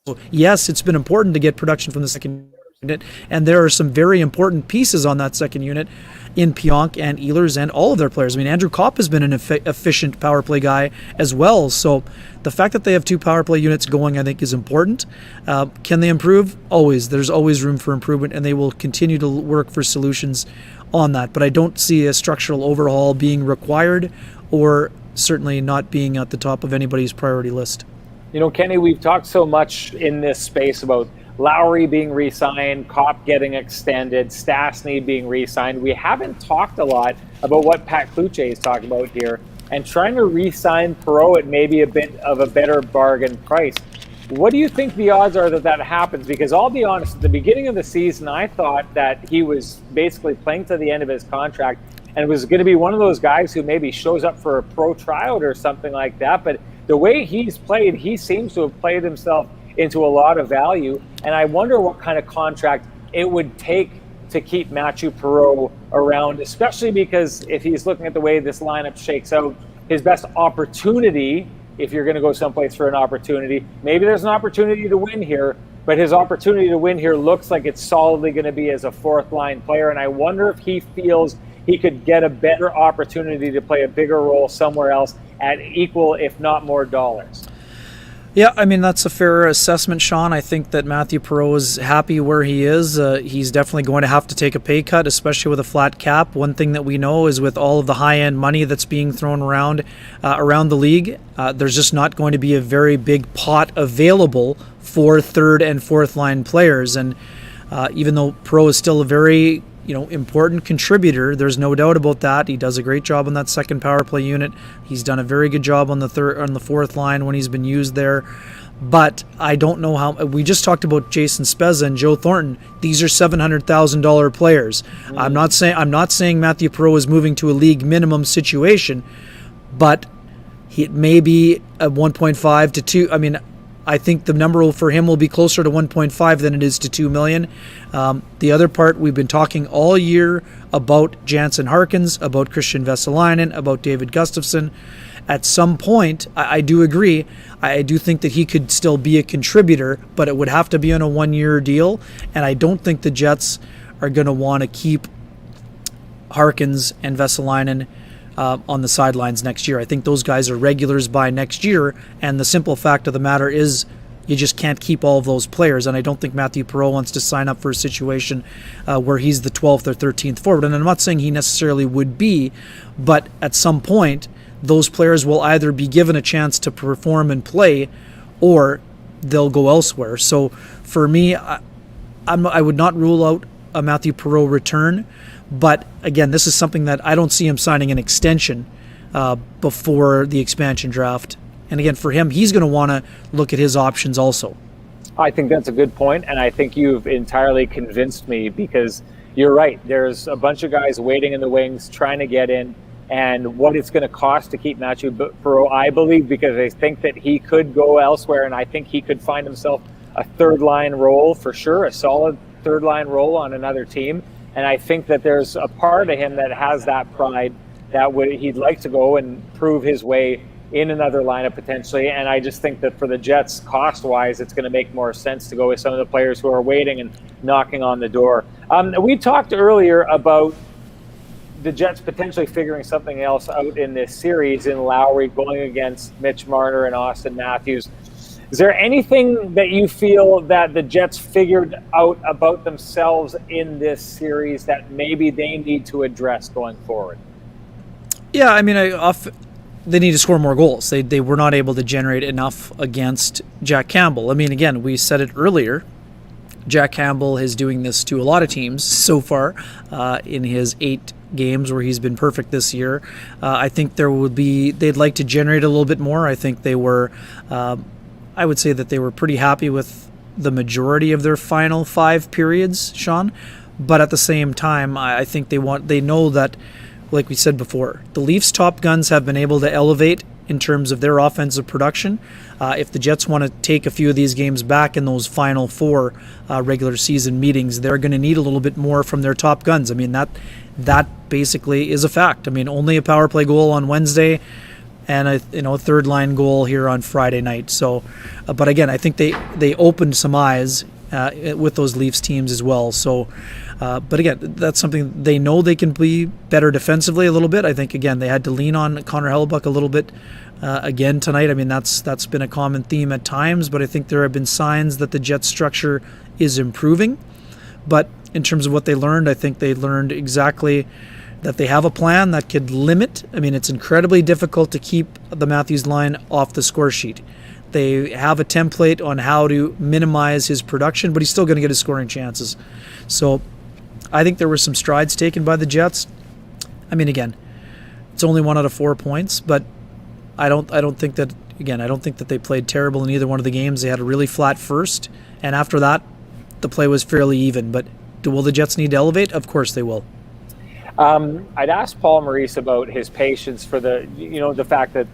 So, yes, it's been important to get production from the second unit, and there are some very important pieces on that second unit in Pionk and Ehlers and all of their players. Andrew Kopp has been an efficient power play guy as well. So the fact that they have 2 power play units going, I think, is important. Can they improve? Always. There's always room for improvement, and they will continue to work for solutions on that. But I don't see a structural overhaul being required or certainly not being at the top of anybody's priority list. You know, Kenny, we've talked so much in this space about Lowry being re-signed, Kopp getting extended, Stastny being re-signed. We haven't talked a lot about what Pat Cloutier is talking about here and trying to re-sign Perreault at maybe a bit of a better bargain price. What do you think the odds are that that happens? Because I'll be honest, at the beginning of the season, I thought that he was basically playing to the end of his contract and was going to be one of those guys who maybe shows up for a pro tryout or something like that. But the way he's played, he seems to have played himself into a lot of value. And I wonder what kind of contract it would take to keep Matthew Perreault around, especially because if he's looking at the way this lineup shakes out, his best opportunity, if you're going to go someplace for an opportunity, maybe there's an opportunity to win here, but his opportunity to win here looks like it's solidly going to be as a fourth line player. And I wonder if he feels he could get a better opportunity to play a bigger role somewhere else at equal, if not more dollars. Yeah, I mean, that's a fair assessment, Sean. I think that Matthew Perreault is happy where he is. He's definitely going to have to take a pay cut, especially with a flat cap. One thing that we know is with all of the high-end money that's being thrown around the league, there's just not going to be a very big pot available for third and fourth line players. And even though Perreault is still a very important contributor, there's no doubt about that. He does a great job on that second power play unit. He's done a very good job on the fourth line when he's been used there. But I don't know how. We just talked about Jason Spezza and Joe Thornton. These are $700,000 players. I'm not saying Matthew Perreault is moving to a league minimum situation, but it may be a 1.5 to 2. I mean, I think the number for him will be closer to 1.5 than it is to 2 million. The other part, we've been talking all year about Jansen Harkins, about Christian Vesalainen, about David Gustafsson. At some point, I do agree. I do think that he could still be a contributor, but it would have to be on a 1-year deal. And I don't think the Jets are going to want to keep Harkins and Vesalainen on the sidelines next year. I think those guys are regulars by next year, and the simple fact of the matter is you just can't keep all of those players, and I don't think Matthew Perreault wants to sign up for a situation where he's the 12th or 13th forward, and I'm not saying he necessarily would be, but at some point those players will either be given a chance to perform and play or they'll go elsewhere. So for me, I would not rule out a Matthew Perreault return. But again, this is something that I don't see him signing an extension before the expansion draft. And again, for him, he's going to want to look at his options also. I think that's a good point, and I think you've entirely convinced me because you're right. There's a bunch of guys waiting in the wings trying to get in, and what it's going to cost to keep Matthew Perreault, I believe, because I think that he could go elsewhere, and I think he could find himself a third-line role for sure, a solid third-line role on another team. And I think that there's a part of him that has that pride that he'd like to go and prove his way in another lineup potentially. And I just think that for the Jets, cost-wise, it's going to make more sense to go with some of the players who are waiting and knocking on the door. We talked earlier about the Jets potentially figuring something else out in this series in Lowry going against Mitch Marner and Austin Matthews. Is there anything that you feel that the Jets figured out about themselves in this series that maybe they need to address going forward? Yeah, I mean, they need to score more goals. They were not able to generate enough against Jack Campbell. I mean, again, we said it earlier. Jack Campbell is doing this to a lot of teams so far in his 8 games where he's been perfect this year. I think they'd like to generate a little bit more. I think they were... I would say that they were pretty happy with the majority of their final 5 periods, Sean. But at the same time, I think they know that, like we said before, the Leafs' top guns have been able to elevate in terms of their offensive production. If the Jets want to take a few of these games back in those final 4 regular season meetings, they're going to need a little bit more from their top guns. I mean, that basically is a fact. I mean, only a power play goal on Wednesday and a third line goal here on Friday night. So, but again, I think they opened some eyes with those Leafs teams as well. So, but again, that's something they know they can be better defensively a little bit. I think again they had to lean on Connor Hellebuyck a little bit again tonight. I mean that's been a common theme at times, but I think there have been signs that the Jets structure is improving. But in terms of what they learned, I think they learned exactly that they have a plan that could limit. I mean, it's incredibly difficult to keep the Matthews line off the score sheet. They have a template on how to minimize his production, but he's still going to get his scoring chances. So I think there were some strides taken by the Jets. I mean, again, it's only 1 out of 4 points, but I don't think that they played terrible in either one of the games. They had a really flat first, and after that, the play was fairly even. But will the Jets need to elevate? Of course they will. I'd asked Paul Maurice about his patience for the fact that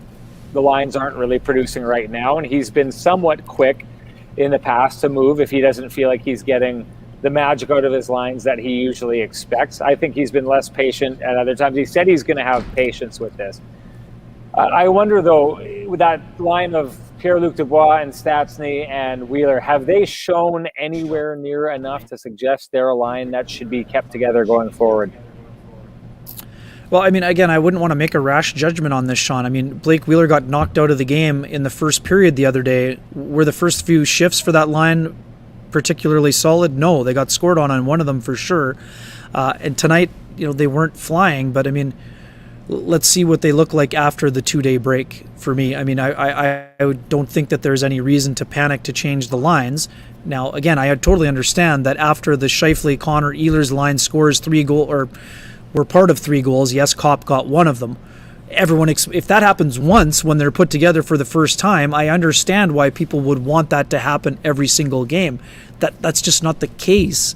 the lines aren't really producing right now, and he's been somewhat quick in the past to move if he doesn't feel like he's getting the magic out of his lines that he usually expects. I think he's been less patient at other times. He said he's going to have patience with this. I wonder, though, with that line of Pierre-Luc Dubois and Stastny and Wheeler, have they shown anywhere near enough to suggest they're a line that should be kept together going forward? Well, I mean, again, I wouldn't want to make a rash judgment on this, Sean. I mean, Blake Wheeler got knocked out of the game in the first period the other day. Were the first few shifts for that line particularly solid? No, they got scored on one of them for sure. And tonight, they weren't flying, but I mean, let's see what they look like after the 2-day break for me. I mean, I don't think that there's any reason to panic to change the lines. Now, again, I totally understand that after the Scheifele, Connor, Ehlers line scores 3 goals, or were part of 3 goals, yes, Kopp got one of them. If that happens once when they're put together for the first time, I understand why people would want that to happen every single game. That's just not the case.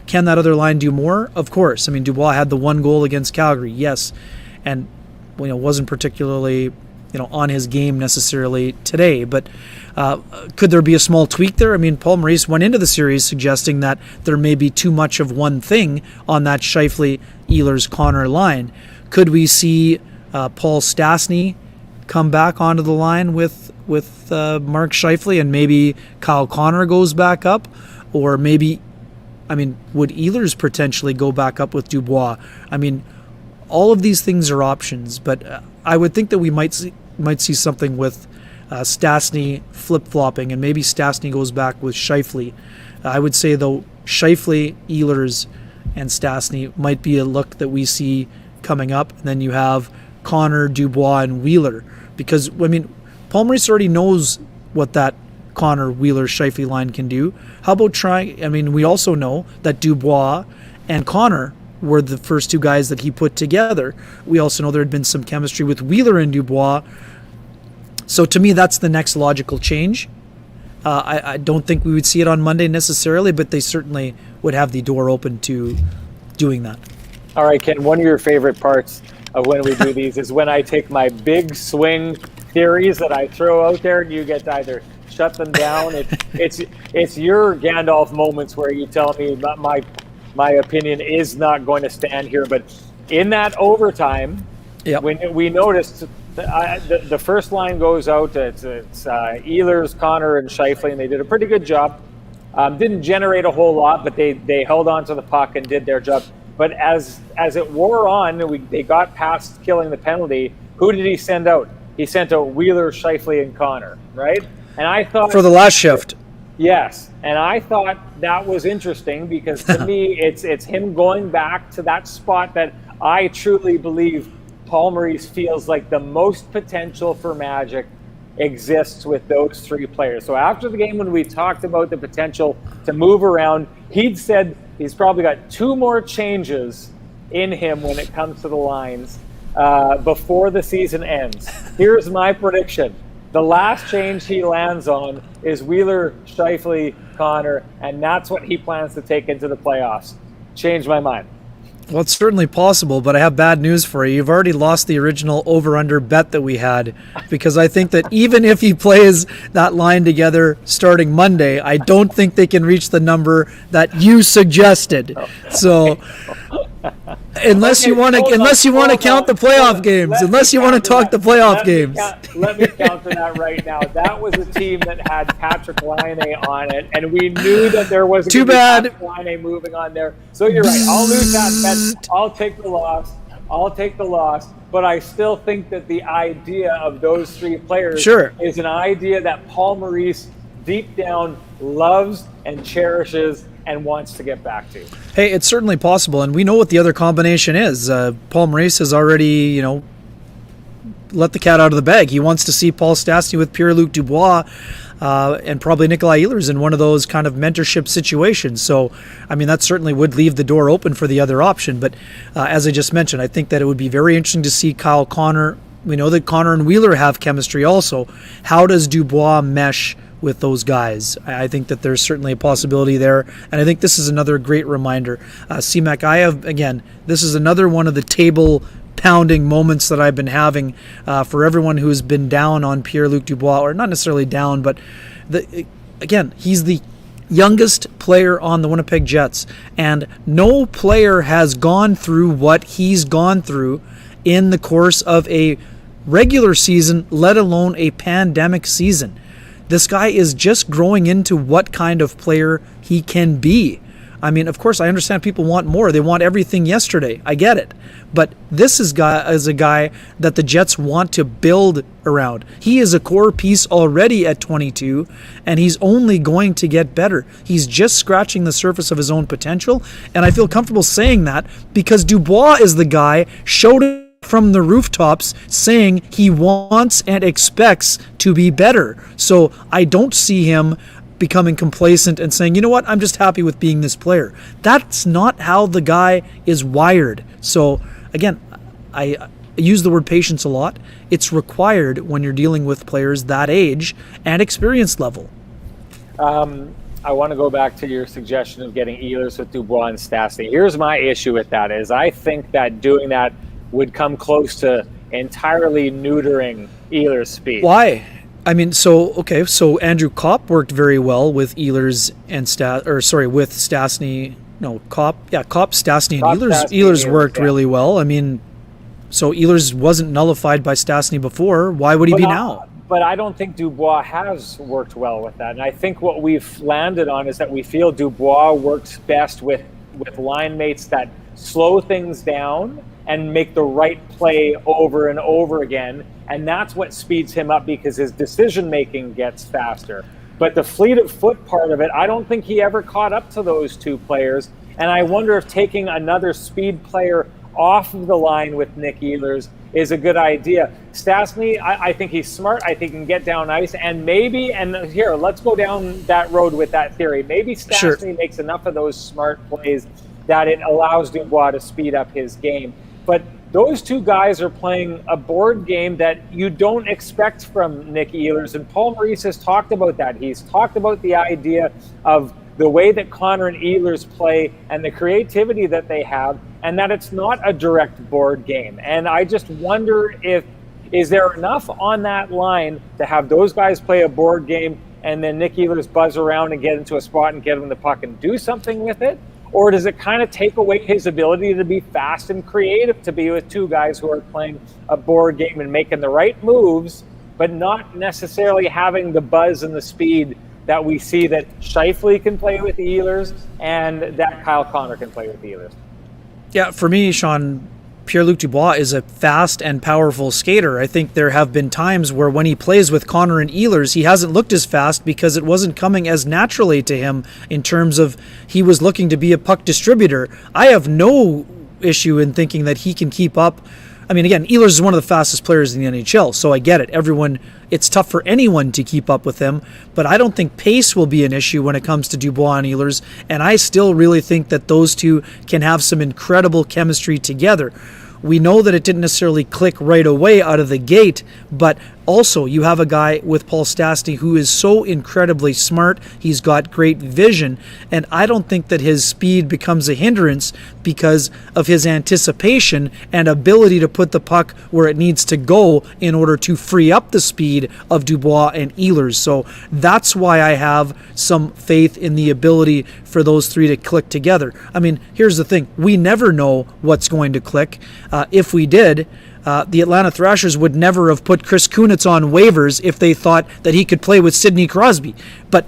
Can that other line do more? Of course. I mean, Dubois had the 1 goal against Calgary, yes, and wasn't particularly on his game necessarily today. But could there be a small tweak there? I mean, Paul Maurice went into the series suggesting that there may be too much of one thing on that Scheifele, Ehlers, Connor line. Could we see Paul Stastny come back onto the line with Mark Scheifele, and maybe Kyle Connor goes back up? Or maybe, I mean, would Ehlers potentially go back up with Dubois? I mean, all of these things are options, but I would think that we might see something with Stastny flip-flopping, and maybe Stastny goes back with Scheifele. I would say, though, Scheifele, Ehlers, and Stastny might be a look that we see coming up. And then you have Connor, Dubois, and Wheeler. Because, I mean, Paul Maurice already knows what that Connor, Wheeler, Scheifele line can do. How about trying... I mean, we also know that Dubois and Connor were the first 2 guys that he put together. We also know there had been some chemistry with Wheeler and Dubois. So to me, that's the next logical change. I don't think we would see it on Monday necessarily, but they certainly would have the door open to doing that. All right, Ken, one of your favorite parts of when we do these is when I take my big swing theories that I throw out there, and you get to either shut them down. It's your Gandalf moments where you tell me that my opinion is not going to stand here. But in that overtime, when we noticed the first line goes out, it's Ehlers, Connor, and Scheifele, and they did a pretty good job. Didn't generate a whole lot, but they held on to the puck and did their job. But as it wore on, they got past killing the penalty. Who did he send out? He sent out Wheeler, Scheifele, and Connor, right? And I thought... For the last shift. Yes, and I thought that was interesting because to me, it's him going back to that spot that I truly believe Paul Maurice feels like the most potential for Magic exists with those 3 players. So after the game, when we talked about the potential to move around, he'd said he's probably got 2 more changes in him when it comes to the lines before the season ends. Here's my prediction. The last change he lands on is Wheeler, Scheifele, Connor, and that's what he plans to take into the playoffs. Changed my mind. Well, it's certainly possible, but I have bad news for you. You've already lost the original over-under bet that we had, because I think that even if he plays that line together starting Monday, I don't think they can reach the number that you suggested. So unless you want to count the playoff games, unless you want to talk the playoff games. Let me counter that right now. That was a team that had Patrick Laine on it, and we knew that there wasn't too bad Patrick Laine moving on there. So you're right. I'll lose that bet. I'll take the loss. But I still think that the idea of those 3 players is an idea that Paul Maurice deep down loves and cherishes, and wants to get back to. Hey, it's certainly possible, and we know what the other combination is. Paul Maurice has already, let the cat out of the bag. He wants to see Paul Stastny with Pierre-Luc Dubois and probably Nikolai Ehlers in one of those kind of mentorship situations. So, that certainly would leave the door open for the other option. But as I just mentioned, I think that it would be very interesting to see Kyle Connor. We know that Connor and Wheeler have chemistry also. How does Dubois mesh with those guys? I think that there's certainly a possibility there, and I think this is another great reminder. C-Mac, this is another one of the table pounding moments that I've been having for everyone who's been down on Pierre-Luc Dubois, or not necessarily down, but he's the youngest player on the Winnipeg Jets, and no player has gone through what he's gone through in the course of a regular season, let alone a pandemic season. This guy is just growing into what kind of player he can be. Of course, I understand people want more. They want everything yesterday. I get it. But this is a guy that the Jets want to build around. He is a core piece already at 22, and he's only going to get better. He's just scratching the surface of his own potential, and I feel comfortable saying that because Dubois is the guy showed from the rooftops saying he wants and expects to be better. So I don't see him becoming complacent and saying, you know what, I'm just happy with being this player. That's not how the guy is wired. So again, I use the word patience a lot. It's required when you're dealing with players that age and experience level. I want to go back to your suggestion of getting Ehlers with Dubois and Stastny. Here's my issue with that is I think that doing that would come close to entirely neutering Ehlers' speed. Why? So Andrew Kopp worked very well with Ehlers and with Stastny. No, Kopp, Stastny, and Ehlers. Ehlers worked really well. So Ehlers wasn't nullified by Stastny before. Why would he be now? But I don't think Dubois has worked well with that. And I think what we've landed on is that we feel Dubois works best with line mates that slow things down and make the right play over and over again. And that's what speeds him up because his decision-making gets faster. But the fleet of foot part of it, I don't think he ever caught up to those two players. And I wonder if taking another speed player off of the line with Nick Ehlers is a good idea. Stastny, I think he's smart. I think he can get down ice. And here, let's go down that road with that theory. Maybe Stastny makes enough of those smart plays that it allows Dubois to speed up his game. But those two guys are playing a board game that you don't expect from Nick Ehlers. And Paul Maurice has talked about that. He's talked about the idea of the way that Connor and Ehlers play and the creativity that they have, and that it's not a direct board game. And I just wonder is there enough on that line to have those guys play a board game and then Nick Ehlers buzz around and get into a spot and get him the puck and do something with it? Or does it kind of take away his ability to be fast and creative to be with two guys who are playing a board game and making the right moves, but not necessarily having the buzz and the speed that we see that Scheifele can play with Ehlers and that Kyle Connor can play with Ehlers? Yeah, for me, Sean, Pierre-Luc Dubois is a fast and powerful skater. I think there have been times where when he plays with Connor and Ehlers, he hasn't looked as fast because it wasn't coming as naturally to him in terms of he was looking to be a puck distributor. I have no issue in thinking that he can keep up. Again, Ehlers is one of the fastest players in the NHL, so I get it. It's tough for anyone to keep up with him, but I don't think pace will be an issue when it comes to Dubois and Ehlers, and I still really think that those two can have some incredible chemistry together. We know that it didn't necessarily click right away out of the gate, but also you have a guy with Paul Stastny who is so incredibly smart. He's got great vision, and I don't think that his speed becomes a hindrance because of his anticipation and ability to put the puck where it needs to go in order to free up the speed of Dubois and Ehlers. So that's why I have some faith in the ability for those three to click together. Here's the thing. We never know what's going to click. If we did, the Atlanta Thrashers would never have put Chris Kunitz on waivers if they thought that he could play with Sidney Crosby. But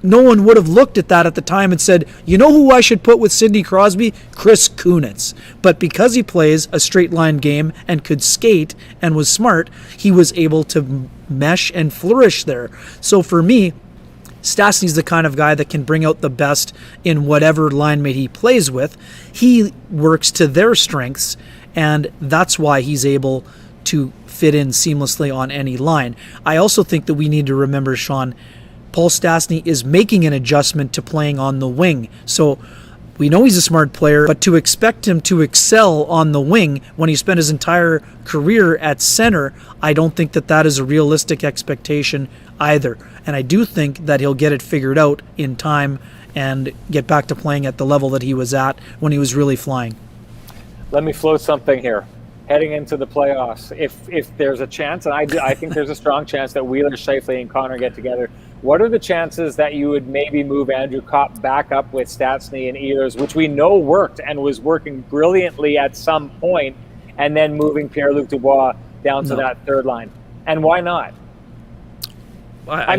no one would have looked at that at the time and said, you know who I should put with Sidney Crosby? Chris Kunitz. But because he plays a straight line game and could skate and was smart, he was able to mesh and flourish there. So for me, Stastny's the kind of guy that can bring out the best in whatever line mate he plays with. He works to their strengths, and that's why he's able to fit in seamlessly on any line. I also think that we need to remember, Sean, Paul Stastny is making an adjustment to playing on the wing. So we know he's a smart player, but to expect him to excel on the wing when he spent his entire career at center, I don't think that that is a realistic expectation either. And I do think that he'll get it figured out in time and get back to playing at the level that he was at when he was really flying. Let me float something here. Heading into the playoffs, if there's a chance, and I think there's a strong chance that Wheeler, Scheifele, and Connor get together, what are the chances that you would maybe move Andrew Kopp back up with Stastny and Ehlers, which we know worked and was working brilliantly at some point, and then moving Pierre-Luc Dubois down to that third line? And why not? I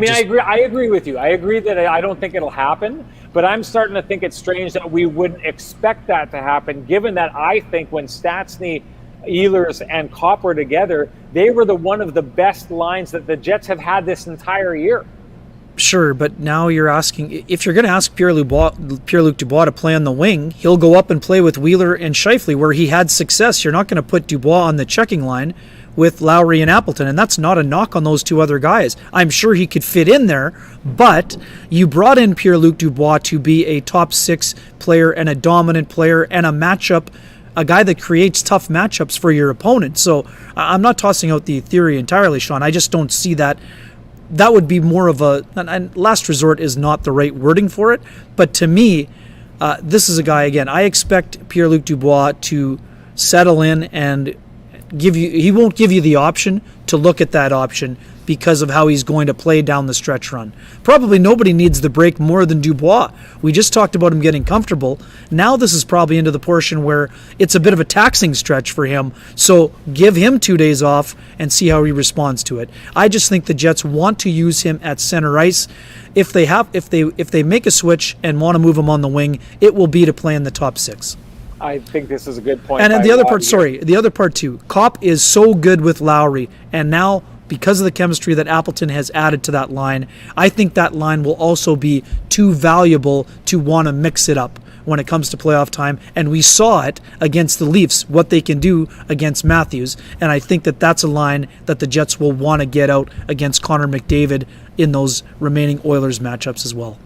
agree with you. I agree that I don't think it'll happen, but I'm starting to think it's strange that we wouldn't expect that to happen, given that I think when Stastny, Ehlers, and Kopp were together, they were one of the best lines that the Jets have had this entire year. Sure, but now you're asking, if you're going to ask Pierre-Luc Dubois to play on the wing, he'll go up and play with Wheeler and Scheifele where he had success. You're not going to put Dubois on the checking line with Lowry and Appleton, and that's not a knock on those two other guys. I'm sure he could fit in there, but you brought in Pierre-Luc Dubois to be a top six player and a dominant player and a guy that creates tough matchups for your opponent. So I'm not tossing out the theory entirely, Sean. I just don't see that. That would be more of and last resort is not the right wording for it, but to me, this is a guy, again, I expect Pierre-Luc Dubois to settle in and he won't give you the option to look at that option because of how he's going to play down the stretch run. Probably nobody needs the break more than Dubois. We just talked about him getting comfortable. Now this is probably into the portion where it's a bit of a taxing stretch for him. So give him 2 days off and see how he responds to it. I just think the Jets want to use him at center ice. If they make a switch and want to move him on the wing, it will be to play in the top six. I think this is a good point. And the other part too, Kopp is so good with Lowry, and now because of the chemistry that Appleton has added to that line, I think that line will also be too valuable to want to mix it up when it comes to playoff time. And we saw it against the Leafs, what they can do against Matthews. And I think that that's a line that the Jets will want to get out against Connor McDavid in those remaining Oilers matchups as well.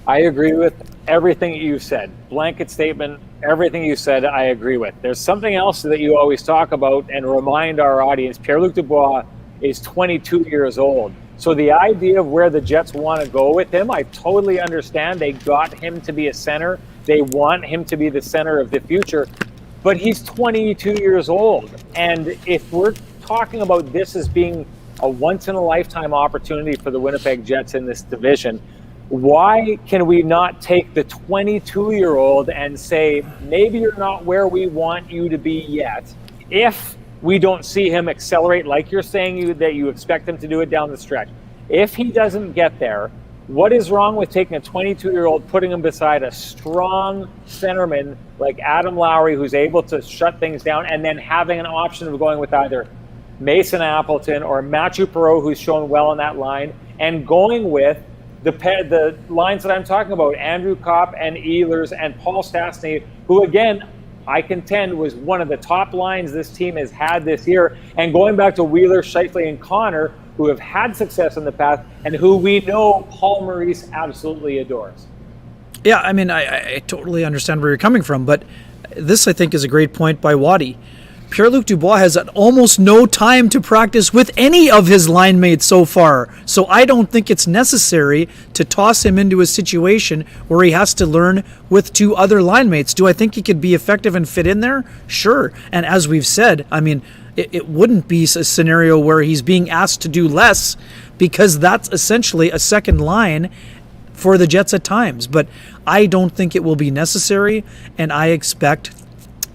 I agree with everything you said. Blanket statement, everything you said, I agree with. There's something else that you always talk about and remind our audience. Pierre-Luc Dubois is 22 years old. So the idea of where the Jets want to go with him, I totally understand. They got him to be a center. They want him to be the center of the future. But he's 22 years old. And if we're talking about this as being a once-in-a-lifetime opportunity for the Winnipeg Jets in this division, why can we not take the 22-year-old and say, maybe you're not where we want you to be yet, if we don't see him accelerate like you're saying that you expect him to do it down the stretch. If he doesn't get there, what is wrong with taking a 22-year-old, putting him beside a strong centerman like Adam Lowry, who's able to shut things down, and then having an option of going with either Mason Appleton or Matthew Perreault, who's shown well on that line, and going with the lines that I'm talking about, Andrew Kopp and Ehlers and Paul Stastny, who, again, I contend was one of the top lines this team has had this year. And going back to Wheeler, Scheifele, and Connor, who have had success in the past and who we know Paul Maurice absolutely adores. Yeah, I mean, I totally understand where you're coming from, but this, I think, is a great point by Waddy. Pierre-Luc Dubois has had almost no time to practice with any of his line mates so far. So I don't think it's necessary to toss him into a situation where he has to learn with two other line mates. Do I think he could be effective and fit in there? Sure. And as we've said, I mean, it wouldn't be a scenario where he's being asked to do less, because that's essentially a second line for the Jets at times. But I don't think it will be necessary, and I expect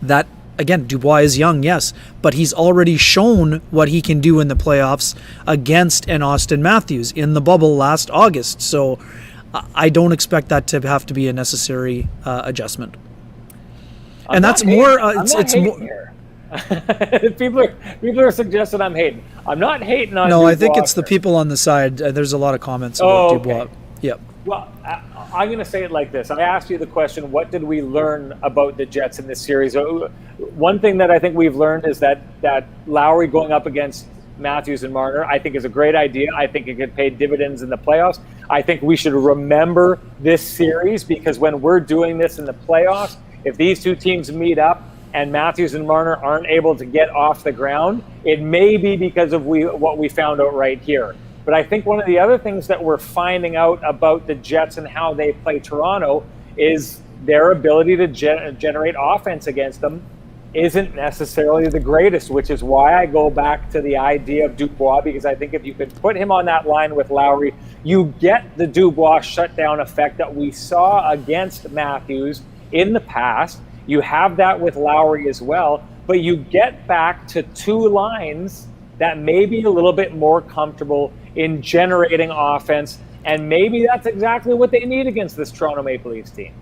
that, again, Dubois is young, yes, but he's already shown what he can do in the playoffs against an Austin Matthews in the bubble last August. So I don't expect that to have to be a necessary adjustment. And that's more. It's more. Here. people are suggesting I'm hating. I'm not hating on. No, Dubois. I think it's the people on the side. There's a lot of comments about Dubois. Okay. Yep. Well, I'm going to say it like this. I asked you the question, what did we learn about the Jets in this series? One thing that I think we've learned is that Lowry going up against Matthews and Marner, I think is a great idea. I think it could pay dividends in the playoffs. I think we should remember this series, because when we're doing this in the playoffs, if these two teams meet up and Matthews and Marner aren't able to get off the ground, it may be because of what we found out right here. But I think one of the other things that we're finding out about the Jets and how they play Toronto is their ability to generate offense against them isn't necessarily the greatest, which is why I go back to the idea of Dubois, because I think if you could put him on that line with Lowry, you get the Dubois shutdown effect that we saw against Matthews in the past. You have that with Lowry as well, but you get back to two lines that may be a little bit more comfortable in generating offense, and maybe that's exactly what they need against this Toronto Maple Leafs team.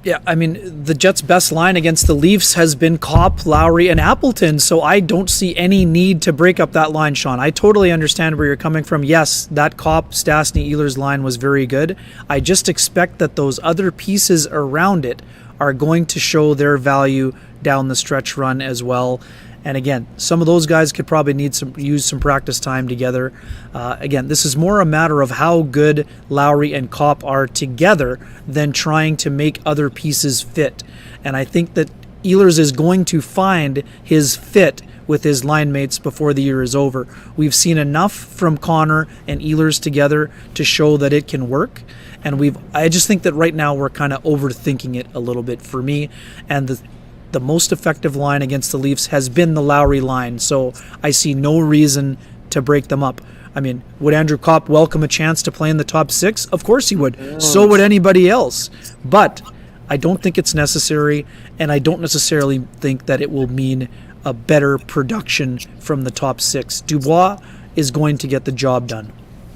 Yeah, I mean, the Jets' best line against the Leafs has been Kopp, Lowry, and Appleton, so I don't see any need to break up that line, Sean. I totally understand where you're coming from. Yes, that Kopp, Stastny, Ehlers line was very good. I just expect that those other pieces around it are going to show their value down the stretch run as well. And again, some of those guys could probably use some practice time together. Again, this is more a matter of how good Lowry and Kopp are together than trying to make other pieces fit. And I think that Ehlers is going to find his fit with his line mates before the year is over. We've seen enough from Connor and Ehlers together to show that it can work. And I just think that right now we're kind of overthinking it a little bit for me. And the most effective line against the Leafs has been the Lowry line, so I see no reason to break them up. I mean, would Andrew Kopp welcome a chance to play in the top six? Of course he would. So would anybody else. But I don't think it's necessary, and I don't necessarily think that it will mean a better production from the top six. Dubois is going to get the job done.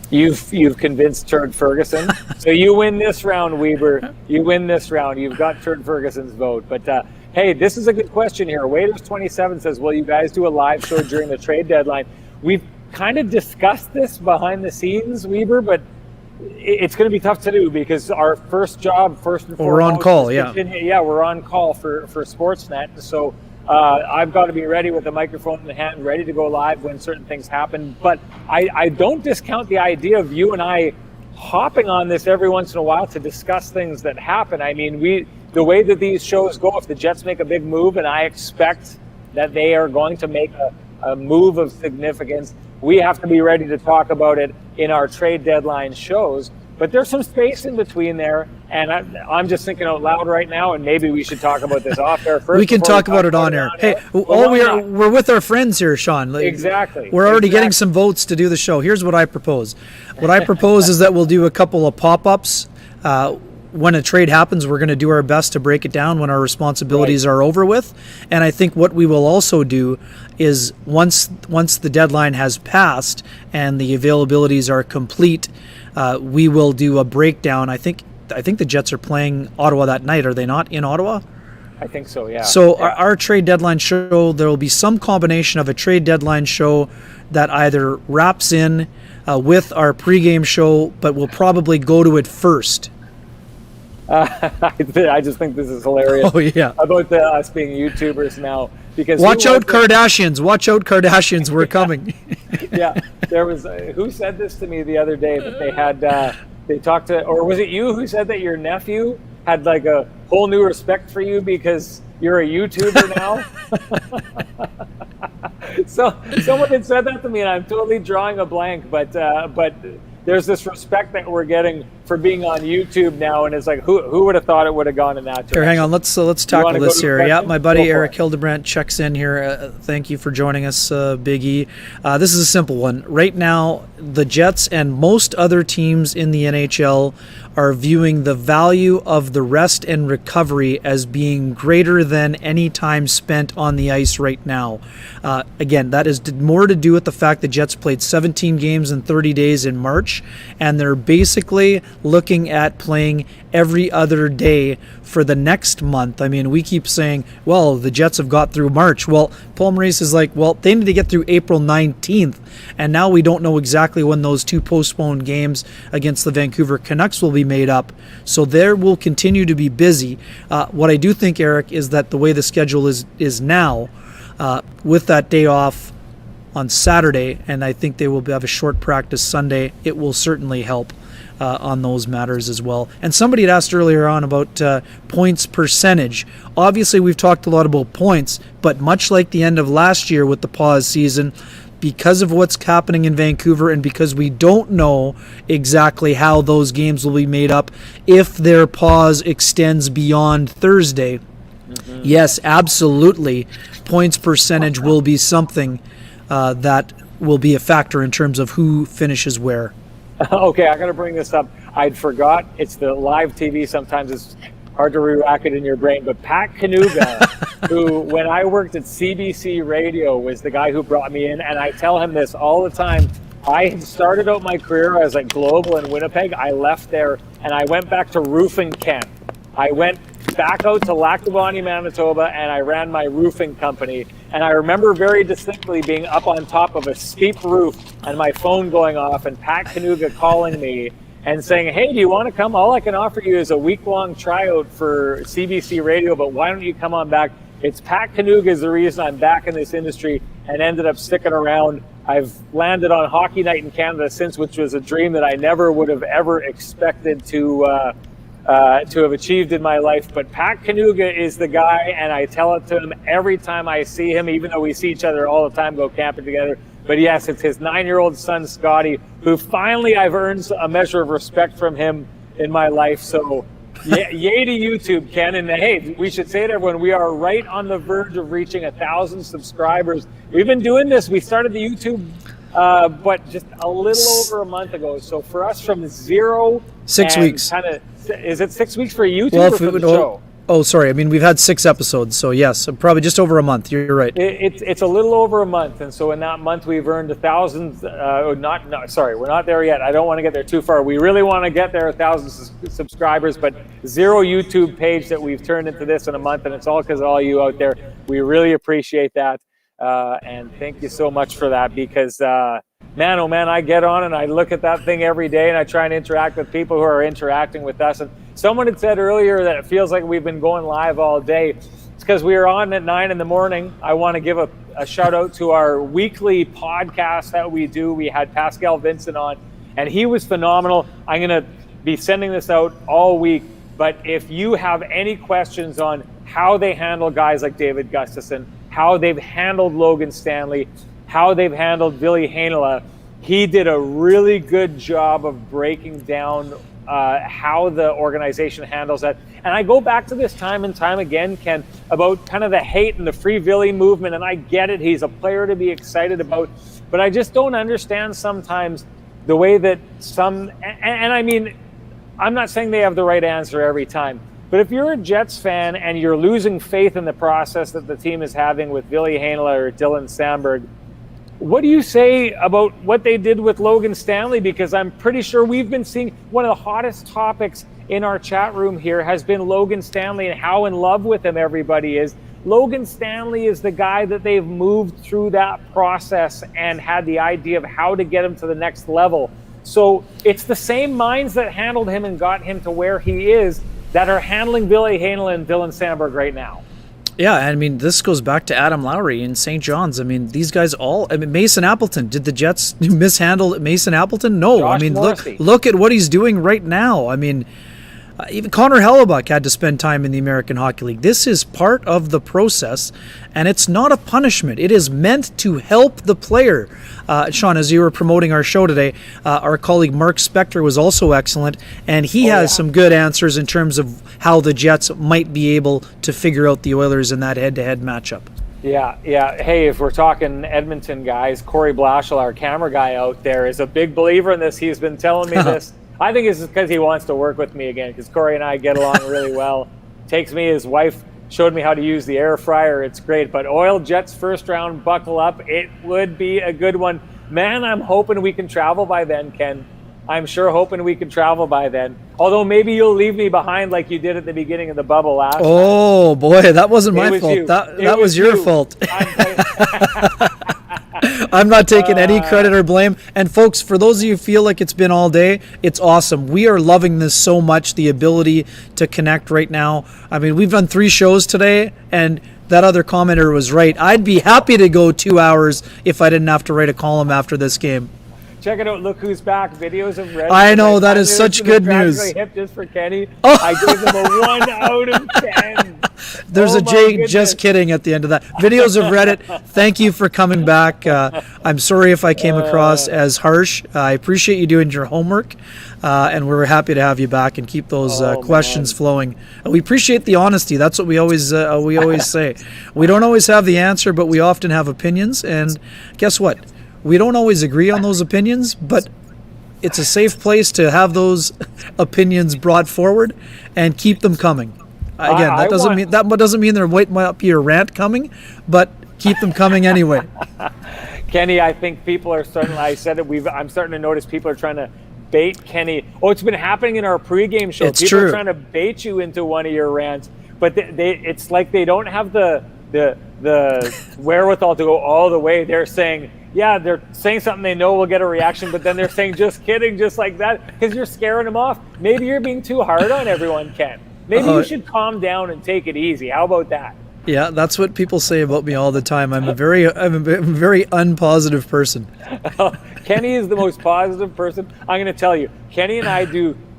You've convinced Turd Ferguson. So you win this round, Weber. You win this round. You've got Turd Ferguson's vote. But hey, this is a good question here. Waiters27 says, will you guys do a live show during the trade deadline? We've kind of discussed this behind the scenes, Weber, but it's going to be tough to do because our first job, first and foremost, we're on call, yeah. Yeah, we're on call for Sportsnet. So I've got to be ready with the microphone in the hand, ready to go live when certain things happen. But I don't discount the idea of you and I hopping on this every once in a while to discuss things that happen. I mean, the way that these shows go, if the Jets make a big move, and I expect that they are going to make a move of significance, we have to be ready to talk about it in our trade deadline shows. But there's some space in between there, and I'm just thinking out loud right now, and maybe we should talk about this off air first. We can talk about it on air. Hey, we're with our friends here, Sean. Exactly. We're already getting some votes to do the show. Here's what I propose. What I propose is that we'll do a couple of pop-ups. When a trade happens, we're going to do our best to break it down when our responsibilities are over with. And I think what we will also do is once the deadline has passed and the availabilities are complete, we will do a breakdown. I think the Jets are playing Ottawa that night. Are they not in Ottawa? I think so, yeah. So our trade deadline show, there will be some combination of a trade deadline show that either wraps in with our pregame show, but we'll probably go to it first. I just think this is hilarious. Oh yeah, about us being YouTubers now. Because watch out, Kardashians! Watch out, Kardashians! We're coming. Yeah, there was who said this to me the other day that they had they talked to, or was it you who said that your nephew had like a whole new respect for you because you're a YouTuber now? So someone had said that to me, and I'm totally drawing a blank. But there's this respect that we're getting for being on YouTube now, and it's like, who would have thought it would have gone in that direction? Here, hang on, let's tackle this here. Yeah, my buddy Eric Hildebrandt checks in here. Thank you for joining us, Big E. This is a simple one. Right now, the Jets and most other teams in the NHL are viewing the value of the rest and recovery as being greater than any time spent on the ice right now. Again, that is more to do with the fact the Jets played 17 games in 30 days in March, and they're basically looking at playing every other day for the next month. I mean, we keep saying, well, the Jets have got through March. Well, Paul Maurice is like, well, they need to get through April 19th. And now we don't know exactly when those 2 postponed games against the Vancouver Canucks will be made up. So there will continue to be busy. What I do think, Eric, is that the way the schedule is now, with that day off on Saturday, and I think they will have a short practice Sunday, it will certainly help on those matters as well. And somebody had asked earlier on about points percentage. Obviously, we've talked a lot about points, but much like the end of last year with the pause season, because of what's happening in Vancouver and because we don't know exactly how those games will be made up if their pause extends beyond Thursday, yes, absolutely, points percentage will be something that will be a factor in terms of who finishes where. Okay, I got to bring this up. I'd forgot. It's the live TV. Sometimes it's hard to re-rack it in your brain. But Pat Kanuga, who, when I worked at CBC Radio, was the guy who brought me in. And I tell him this all the time. I had started out my career as like Global in Winnipeg. I left there and I went back to roofing Ken. I went back out to Lackawanna, Manitoba, and I ran my roofing company. And I remember very distinctly being up on top of a steep roof and my phone going off and Pat Kanuga calling me and saying, hey, do you want to come? All I can offer you is a week-long tryout for CBC Radio, but why don't you come on back? It's Pat Kanuga is the reason I'm back in this industry and ended up sticking around. I've landed on Hockey Night in Canada since, which was a dream that I never would have ever expected to have achieved in my life. But Pat Kanuga is the guy, and I tell it to him every time I see him, even though we see each other all the time, go camping together. But yes, it's his 9-year-old son, Scotty, who finally I've earned a measure of respect from him in my life. So yay to YouTube, Ken. And hey, we should say to everyone, we are right on the verge of reaching 1,000 subscribers. We've been doing this. We started the YouTube but just a little over a month ago. So for us, from 0 6 weeks. Is it 6 weeks for YouTube or for the show? Oh, sorry. I mean, we've had 6 episodes, so yes, probably just over a month. You're right. It's a little over a month, and so in that month we've earned 1,000. We're not there yet. I don't want to get there too far. We really want to get there 1,000 subscribers, but 0 YouTube page that we've turned into this in a month, and it's all because of all you out there. We really appreciate that, and thank you so much for that. Because man, oh man, I get on and I look at that thing every day, and I try and interact with people who are interacting with us. And someone had said earlier that it feels like we've been going live all day. It's because we were on at 9 in the morning. I want to give a shout out to our weekly podcast that we do. We had Pascal Vincent on, and he was phenomenal. I'm going to be sending this out all week. But if you have any questions on how they handle guys like David Gustafsson, how they've handled Logan Stanley, how they've handled Ville Heinola, he did a really good job of breaking down how the organization handles that. And I go back to this time and time again, Ken, about kind of the hate and the Free Ville movement, and I get it. He's a player to be excited about, but I just don't understand sometimes the way that some, and I mean, I'm not saying they have the right answer every time, but if you're a Jets fan and you're losing faith in the process that the team is having with Ville Heinola or Dylan Samberg, what do you say about what they did with Logan Stanley? Because I'm pretty sure we've been seeing one of the hottest topics in our chat room here has been Logan Stanley and how in love with him everybody is. Logan Stanley is the guy that they've moved through that process and had the idea of how to get him to the next level. So it's the same minds that handled him and got him to where he is that are handling Ville Heinola and Dylan Samberg right now. Yeah, I mean, this goes back to Adam Lowry in St. John's. I mean, these guys all... I mean, Mason Appleton. Did the Jets mishandle Mason Appleton? No. Josh I mean, Morrissey. look at what he's doing right now. I mean, even Connor Hellebuck had to spend time in the American Hockey League. This is part of the process, and it's not a punishment. It is meant to help the player. Sean, as you were promoting our show today, our colleague Mark Spector was also excellent, and he has some good answers in terms of how the Jets might be able to figure out the Oilers in that head-to-head matchup. Yeah. Hey, if we're talking Edmonton guys, Corey Blashill, our camera guy out there, is a big believer in this. He's been telling me this. I think it's because he wants to work with me again, because Corey and I get along really well. Takes me, his wife showed me how to use the air fryer. It's great. But Oil Jets first round, buckle up. It would be a good one. Man, I'm hoping we can travel by then, Ken. I'm sure hoping we can travel by then. Although maybe you'll leave me behind like you did at the beginning of the bubble last Oh time. Boy, that wasn't my was fault. you. That was your fault. I'm not taking any credit or blame. And folks, for those of you who feel like it's been all day, it's awesome. We are loving this so much, the ability to connect right now. I mean, we've done 3 shows today, and that other commenter was right. I'd be happy to go 2 hours if I didn't have to write a column after this game. Check it out. Look who's back. Videos of Renny. I know, that is such good news. Hip just for Kenny. I gave them a 1 out of 10. There's a J, just kidding, at the end of that. Videos of Reddit. Thank you for coming back. I'm sorry if I came across as harsh. I appreciate you doing your homework, and we're happy to have you back and keep those questions flowing. We appreciate the honesty. That's what we always say. We don't always have the answer, but we often have opinions. And guess what? We don't always agree on those opinions, but it's a safe place to have those opinions brought forward and keep them coming. Again, that doesn't mean there might be a rant coming, but keep them coming anyway. Kenny, I think people are starting. I said it. I'm starting to notice people are trying to bait Kenny. Oh, it's been happening in our pregame show. It's people true. Are trying to bait you into one of your rants, but it's like they don't have the wherewithal to go all the way. They're saying, yeah, they're saying something they know will get a reaction, but then they're saying, just kidding, just like that, because you're scaring them off. Maybe you're being too hard on everyone, Ken. Maybe you should calm down and take it easy. How about that? Yeah, that's what people say about me all the time. I'm a very unpositive person. Kenny is the most positive person. I'm going to tell you, Kenny and I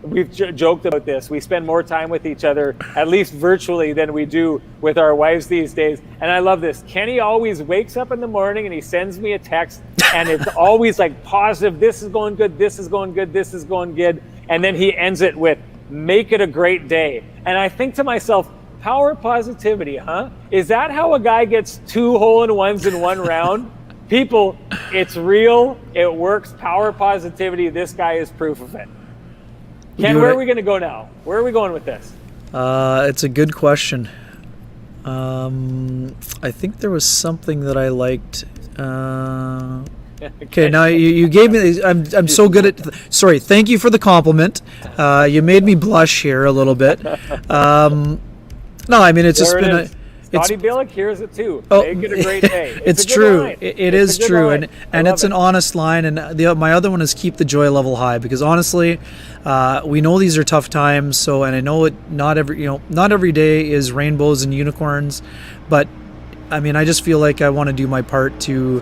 we've joked about this. We spend more time with each other, at least virtually, than we do with our wives these days. And I love this. Kenny always wakes up in the morning and he sends me a text, and it's always like positive. This is going good. This is going good. This is going good. And then he ends it with, make it a great day. And I think to myself, power positivity, huh? Is that how a guy gets 2 hole-in-ones in 1 round? People, it's real. It works. Power positivity. This guy is proof of it. Ken, where are we going to go now? Where are we going with this? It's a good question. I think there was something that I liked. Okay, now you gave me. I'm so good at. Sorry, thank you for the compliment. You made me blush here a little bit. No, I mean it's just been Scotty Billick hears it too. Make it a great day. It's true. It is true, and it's an honest line. And my other one is keep the joy level high, because honestly, we know these are tough times. So, and I know not every day is rainbows and unicorns, but I mean, I just feel like I want to do my part to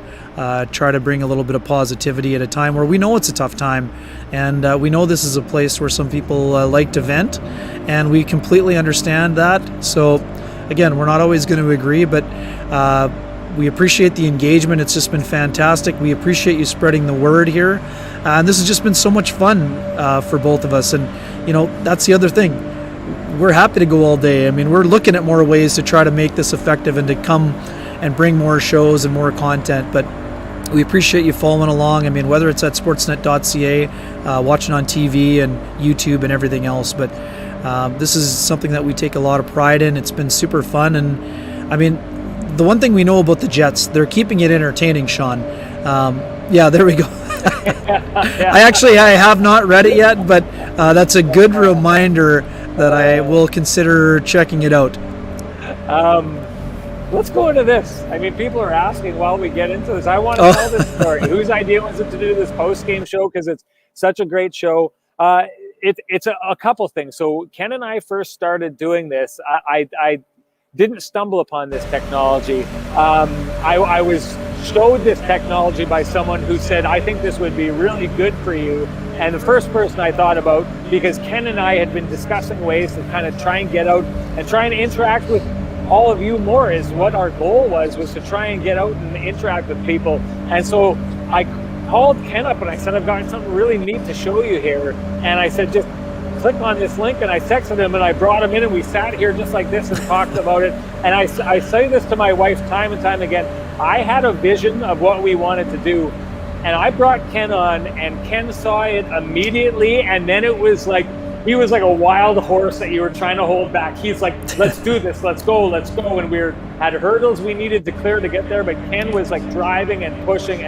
try to bring a little bit of positivity at a time where we know it's a tough time, and we know this is a place where some people like to vent, and we completely understand that. So again, we're not always going to agree, but we appreciate the engagement. It's just been fantastic. We appreciate you spreading the word here, and this has just been so much fun for both of us. And that's the other thing. We're happy to go all day. I mean, we're looking at more ways to try to make this effective and to come and bring more shows and more content. But we appreciate you following along. I mean, whether it's at sportsnet.ca, watching on TV and YouTube and everything else. But this is something that we take a lot of pride in. It's been super fun. And I mean, the one thing we know about the Jets, they're keeping it entertaining, Sean. Yeah, there we go. I have not read it yet, but that's a good reminder that I will consider checking it out. Let's go into this. I mean, people are asking while we get into this. I want to tell this story. Whose idea was it to do this post-game show? Because it's such a great show. It's a couple things. So Ken and I first started doing this. I didn't stumble upon this technology. I was showed this technology by someone who said, I think this would be really good for you. And the first person I thought about, because Ken and I had been discussing ways to kind of try and get out and try and interact with all of you more, is what our goal was to try and get out and interact with people. And so I called Ken up and I said, I've got something really neat to show you here. And I said, just click on this link. And I texted him and I brought him in and we sat here just like this and talked about it. And I say this to my wife time and time again. I had a vision of what we wanted to do. And I brought Ken on, and Ken saw it immediately, and then it was like, he was like a wild horse that you were trying to hold back. He's like, let's do this, let's go. And we had hurdles we needed to clear to get there, but Ken was like driving and pushing.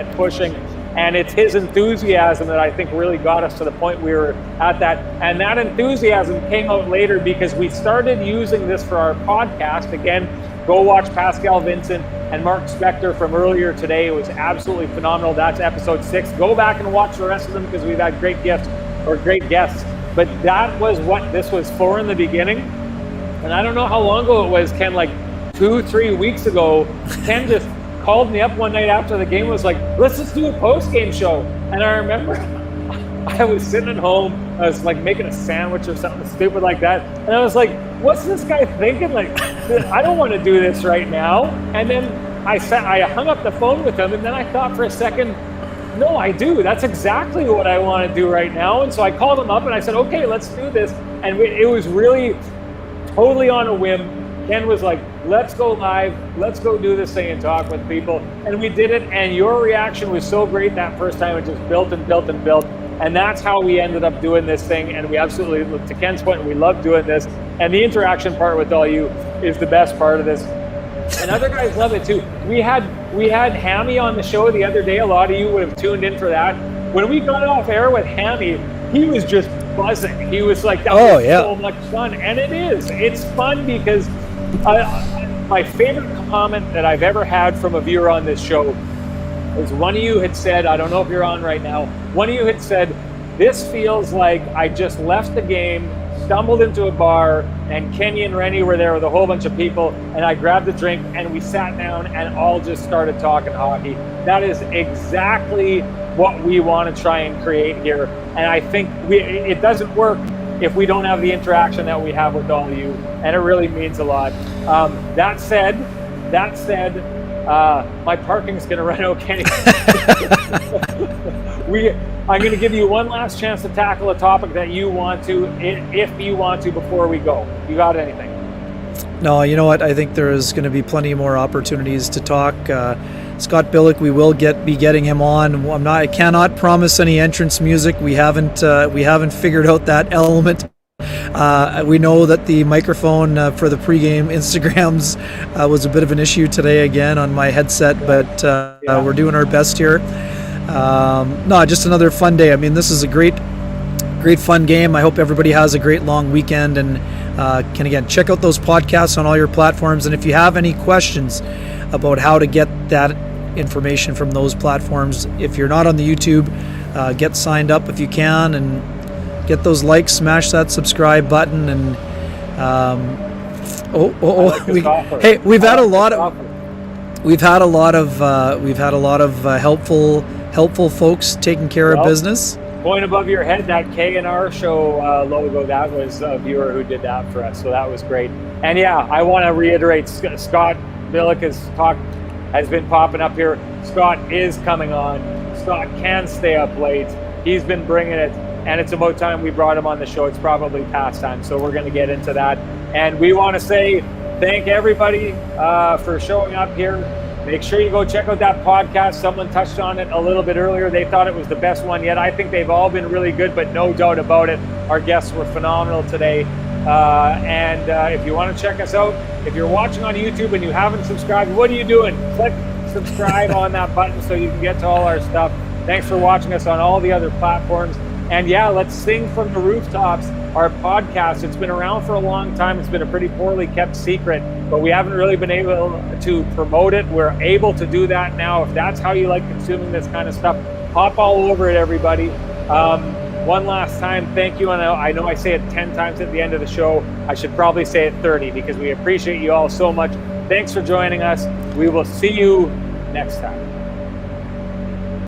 And it's his enthusiasm that I think really got us to the point we were at that. And that enthusiasm came out later because we started using this for our podcast. Again, go watch Pascal Vincent and Mark Spector from earlier today. It was absolutely phenomenal. That's episode 6. Go back and watch the rest of them because we've had great guests. But that was what this was for in the beginning. And I don't know how long ago it was, Ken, like 2-3 weeks ago, Ken just called me up one night after the game, was like, let's just do a post-game show. And I remember I was sitting at home, I was like making a sandwich or something stupid like that. And I was like, what's this guy thinking? Like, I don't want to do this right now. And then I hung up the phone with him, and then I thought for a second, no, I do. That's exactly what I want to do right now. And so I called him up and I said, okay, let's do this. And it was really totally on a whim. Ken was like, let's go live, let's go do this thing and talk with people. And we did it, and your reaction was so great that first time. It just built and built and built. And that's how we ended up doing this thing. And we absolutely, to Ken's point, we love doing this. And the interaction part with all you is the best part of this. And other guys love it too. We had Hammy on the show the other day. A lot of you would have tuned in for that. When we got off air with Hammy, he was just buzzing. He was like, that was so much fun. And it is. It's fun because my favorite comment that I've ever had from a viewer on this show is one of you had said, I don't know if you're on right now, one of you had said, this feels like I just left the game, stumbled into a bar, and Kenny and Renny were there with a whole bunch of people, and I grabbed a drink and we sat down and all just started talking hockey. That is exactly what we want to try and create here. And I think it doesn't work if we don't have the interaction that we have with all of you, and it really means a lot. That said, my parking's going to run out, Kenny. I'm going to give you one last chance to tackle a topic that you want to, if you want to, before we go. You got anything? No, you know what? I think there's going to be plenty more opportunities to talk. Scott Billick, we will be getting him on. I cannot promise any entrance music. We haven't figured out that element. We know that the microphone for the pregame Instagrams was a bit of an issue today again on my headset, but we're doing our best here. No, just another fun day. I mean, this is a great fun game. I hope everybody has a great long weekend, and can again check out those podcasts on all your platforms. And if you have any questions about how to get that information from those platforms, if you're not on the YouTube, get signed up if you can, and get those likes, smash that subscribe button, and we've had a lot of helpful folks taking care of business. Point above your head, that K&R show logo, that was a viewer who did that for us, so that was great. And yeah, I want to reiterate, Scott Billick has been popping up here. Scott is coming on. Scott can stay up late. He's been bringing it, and it's about time we brought him on the show. It's probably past time, so we're going to get into that. And we want to say thank everybody for showing up here. Make sure you go check out that podcast. Someone touched on it a little bit earlier. They thought it was the best one yet. I think they've all been really good, but no doubt about it, our guests were phenomenal today. And if you want to check us out, if you're watching on YouTube and you haven't subscribed, what are you doing? Click subscribe on that button so you can get to all our stuff. Thanks for watching us on all the other platforms. And yeah, let's sing from the rooftops, our podcast. It's been around for a long time. It's been a pretty poorly kept secret, but we haven't really been able to promote it. We're able to do that now. If that's how you like consuming this kind of stuff, hop all over it, everybody. One last time, thank you. And I know I say it 10 times at the end of the show. I should probably say it 30 because we appreciate you all so much. Thanks for joining us. We will see you next time.